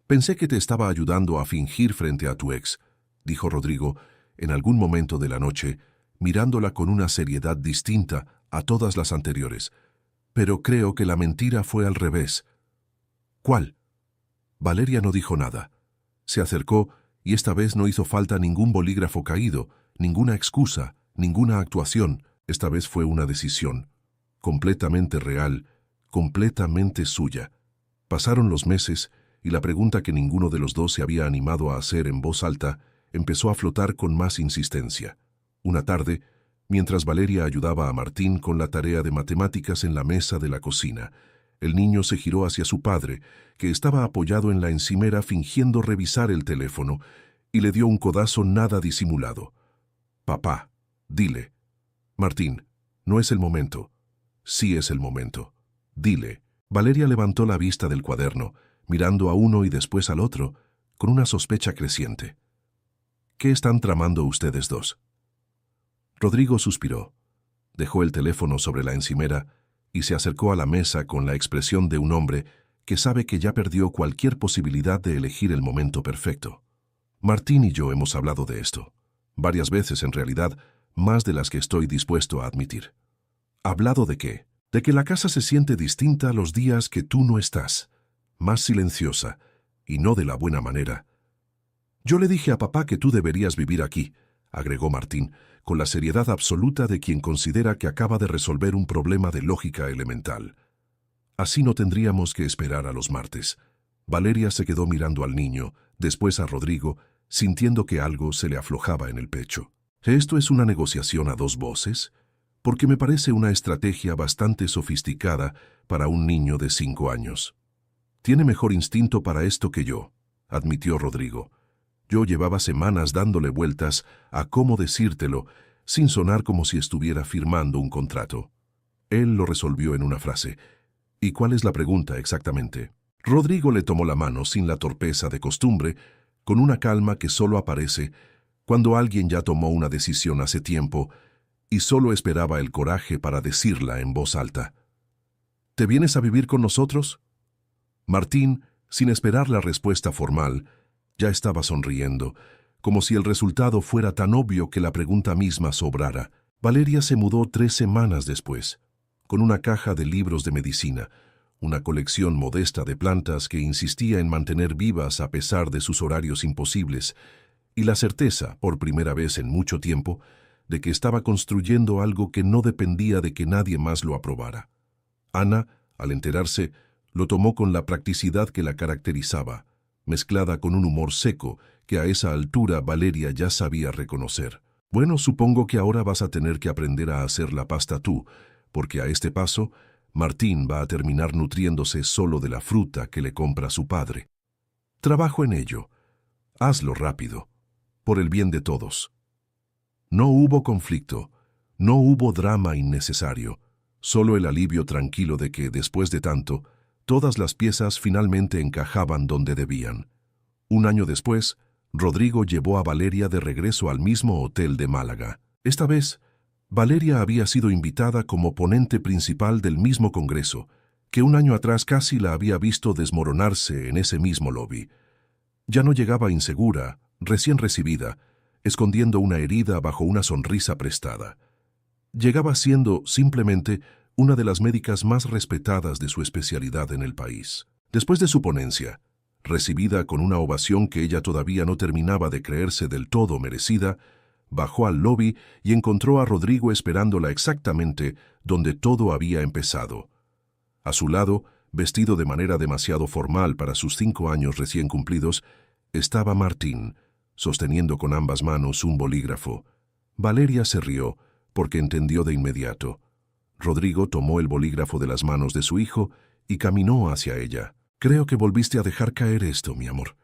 «Pensé que te estaba ayudando a fingir frente a tu ex», dijo Rodrigo en algún momento de la noche, mirándola con una seriedad distinta a todas las anteriores. Pero creo que la mentira fue al revés. ¿Cuál? Valeria no dijo nada. Se acercó y esta vez no hizo falta ningún bolígrafo caído, ninguna excusa, ninguna actuación. Esta vez fue una decisión, completamente real, completamente suya. Pasaron los meses y la pregunta que ninguno de los dos se había animado a hacer en voz alta empezó a flotar con más insistencia. Una tarde, mientras Valeria ayudaba a Martín con la tarea de matemáticas en la mesa de la cocina, el niño se giró hacia su padre, que estaba apoyado en la encimera fingiendo revisar el teléfono, y le dio un codazo nada disimulado. «Papá, dile». «Martín, no es el momento». «Sí es el momento. Dile». Valeria levantó la vista del cuaderno, mirando a uno y después al otro, con una sospecha creciente. «¿Qué están tramando ustedes dos?» Rodrigo suspiró, dejó el teléfono sobre la encimera y se acercó a la mesa con la expresión de un hombre que sabe que ya perdió cualquier posibilidad de elegir el momento perfecto. «Martín y yo hemos hablado de esto, varias veces en realidad, más de las que estoy dispuesto a admitir». «¿Hablado de qué?» «De que la casa se siente distinta los días que tú no estás, más silenciosa, y no de la buena manera». «Yo le dije a papá que tú deberías vivir aquí», agregó Martín, con la seriedad absoluta de quien considera que acaba de resolver un problema de lógica elemental. «Así no tendríamos que esperar a los martes». Valeria se quedó mirando al niño, después a Rodrigo, sintiendo que algo se le aflojaba en el pecho. «¿Esto es una negociación a dos voces?» Porque me parece una estrategia bastante sofisticada para un niño de 5 años. «Tiene mejor instinto para esto que yo», admitió Rodrigo. «Yo llevaba semanas dándole vueltas a cómo decírtelo, sin sonar como si estuviera firmando un contrato». Él lo resolvió en una frase. «¿Y cuál es la pregunta exactamente?» Rodrigo le tomó la mano sin la torpeza de costumbre, con una calma que solo aparece cuando alguien ya tomó una decisión hace tiempo y solo esperaba el coraje para decirla en voz alta. «¿Te vienes a vivir con nosotros?» Martín, sin esperar la respuesta formal, ya estaba sonriendo, como si el resultado fuera tan obvio que la pregunta misma sobrara. Valeria se mudó 3 semanas después, con una caja de libros de medicina, una colección modesta de plantas que insistía en mantener vivas a pesar de sus horarios imposibles, y la certeza, por primera vez en mucho tiempo, de que estaba construyendo algo que no dependía de que nadie más lo aprobara. Ana, al enterarse, lo tomó con la practicidad que la caracterizaba, mezclada con un humor seco que a esa altura Valeria ya sabía reconocer. «Bueno, supongo que ahora vas a tener que aprender a hacer la pasta tú, porque a este paso, Martín va a terminar nutriéndose solo de la fruta que le compra su padre. Trabajo en ello. Hazlo rápido, por el bien de todos». No hubo conflicto, no hubo drama innecesario, solo el alivio tranquilo de que, después de tanto, todas las piezas finalmente encajaban donde debían. Un año después, Rodrigo llevó a Valeria de regreso al mismo hotel de Málaga. Esta vez, Valeria había sido invitada como ponente principal del mismo congreso, que un año atrás casi la había visto desmoronarse en ese mismo lobby. Ya no llegaba insegura, recién recibida, escondiendo una herida bajo una sonrisa prestada. Llegaba siendo, simplemente, una de las médicas más respetadas de su especialidad en el país. Después de su ponencia, recibida con una ovación que ella todavía no terminaba de creerse del todo merecida, bajó al lobby y encontró a Rodrigo esperándola exactamente donde todo había empezado. A su lado, vestido de manera demasiado formal para sus 5 años recién cumplidos, estaba Martín, sosteniendo con ambas manos un bolígrafo. Valeria se rió, porque entendió de inmediato. Rodrigo tomó el bolígrafo de las manos de su hijo y caminó hacia ella. «Creo que volviste a dejar caer esto, mi amor».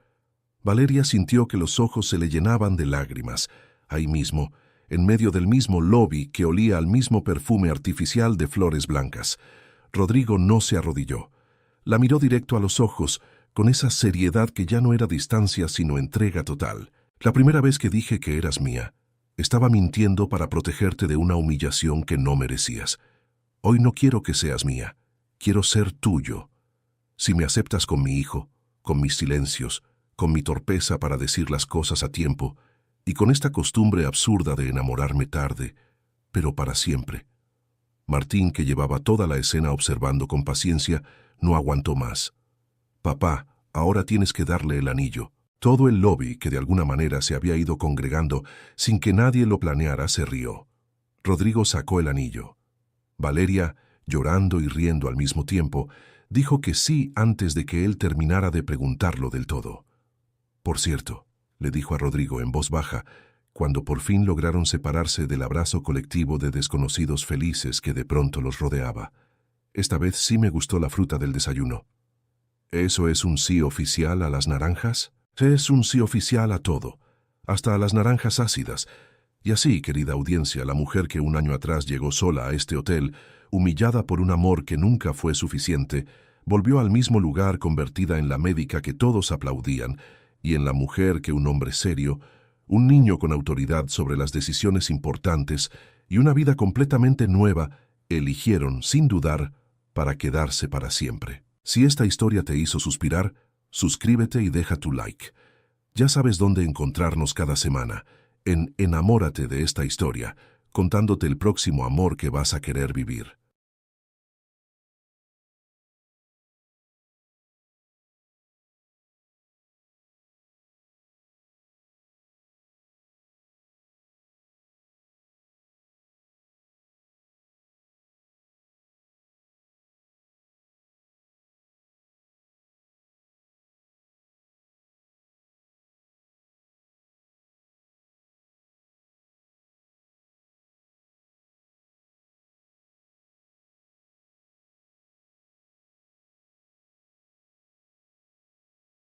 Valeria sintió que los ojos se le llenaban de lágrimas, ahí mismo, en medio del mismo lobby que olía al mismo perfume artificial de flores blancas. Rodrigo no se arrodilló. La miró directo a los ojos, con esa seriedad que ya no era distancia sino entrega total. «La primera vez que dije que eras mía, estaba mintiendo para protegerte de una humillación que no merecías. Hoy no quiero que seas mía, quiero ser tuyo. Si me aceptas con mi hijo, con mis silencios, con mi torpeza para decir las cosas a tiempo, y con esta costumbre absurda de enamorarme tarde, pero para siempre. Martín, que llevaba toda la escena observando con paciencia, no aguantó más. «Papá, ahora tienes que darle el anillo». Todo el lobby, que de alguna manera se había ido congregando sin que nadie lo planeara, se rió. Rodrigo sacó el anillo. Valeria, llorando y riendo al mismo tiempo, dijo que sí antes de que él terminara de preguntarlo del todo. «Por cierto», le dijo a Rodrigo en voz baja, cuando por fin lograron separarse del abrazo colectivo de desconocidos felices que de pronto los rodeaba. «Esta vez sí me gustó la fruta del desayuno». «¿Eso es un sí oficial a las naranjas?» «Es un sí oficial a todo, hasta a las naranjas ácidas». Y así, querida audiencia, la mujer que un año atrás llegó sola a este hotel, humillada por un amor que nunca fue suficiente, volvió al mismo lugar convertida en la médica que todos aplaudían, y en la mujer que un hombre serio, un niño con autoridad sobre las decisiones importantes y una vida completamente nueva, eligieron, sin dudar, para quedarse para siempre. Si esta historia te hizo suspirar, suscríbete y deja tu like. Ya sabes dónde encontrarnos cada semana, en Enamórate de esta historia, contándote el próximo amor que vas a querer vivir.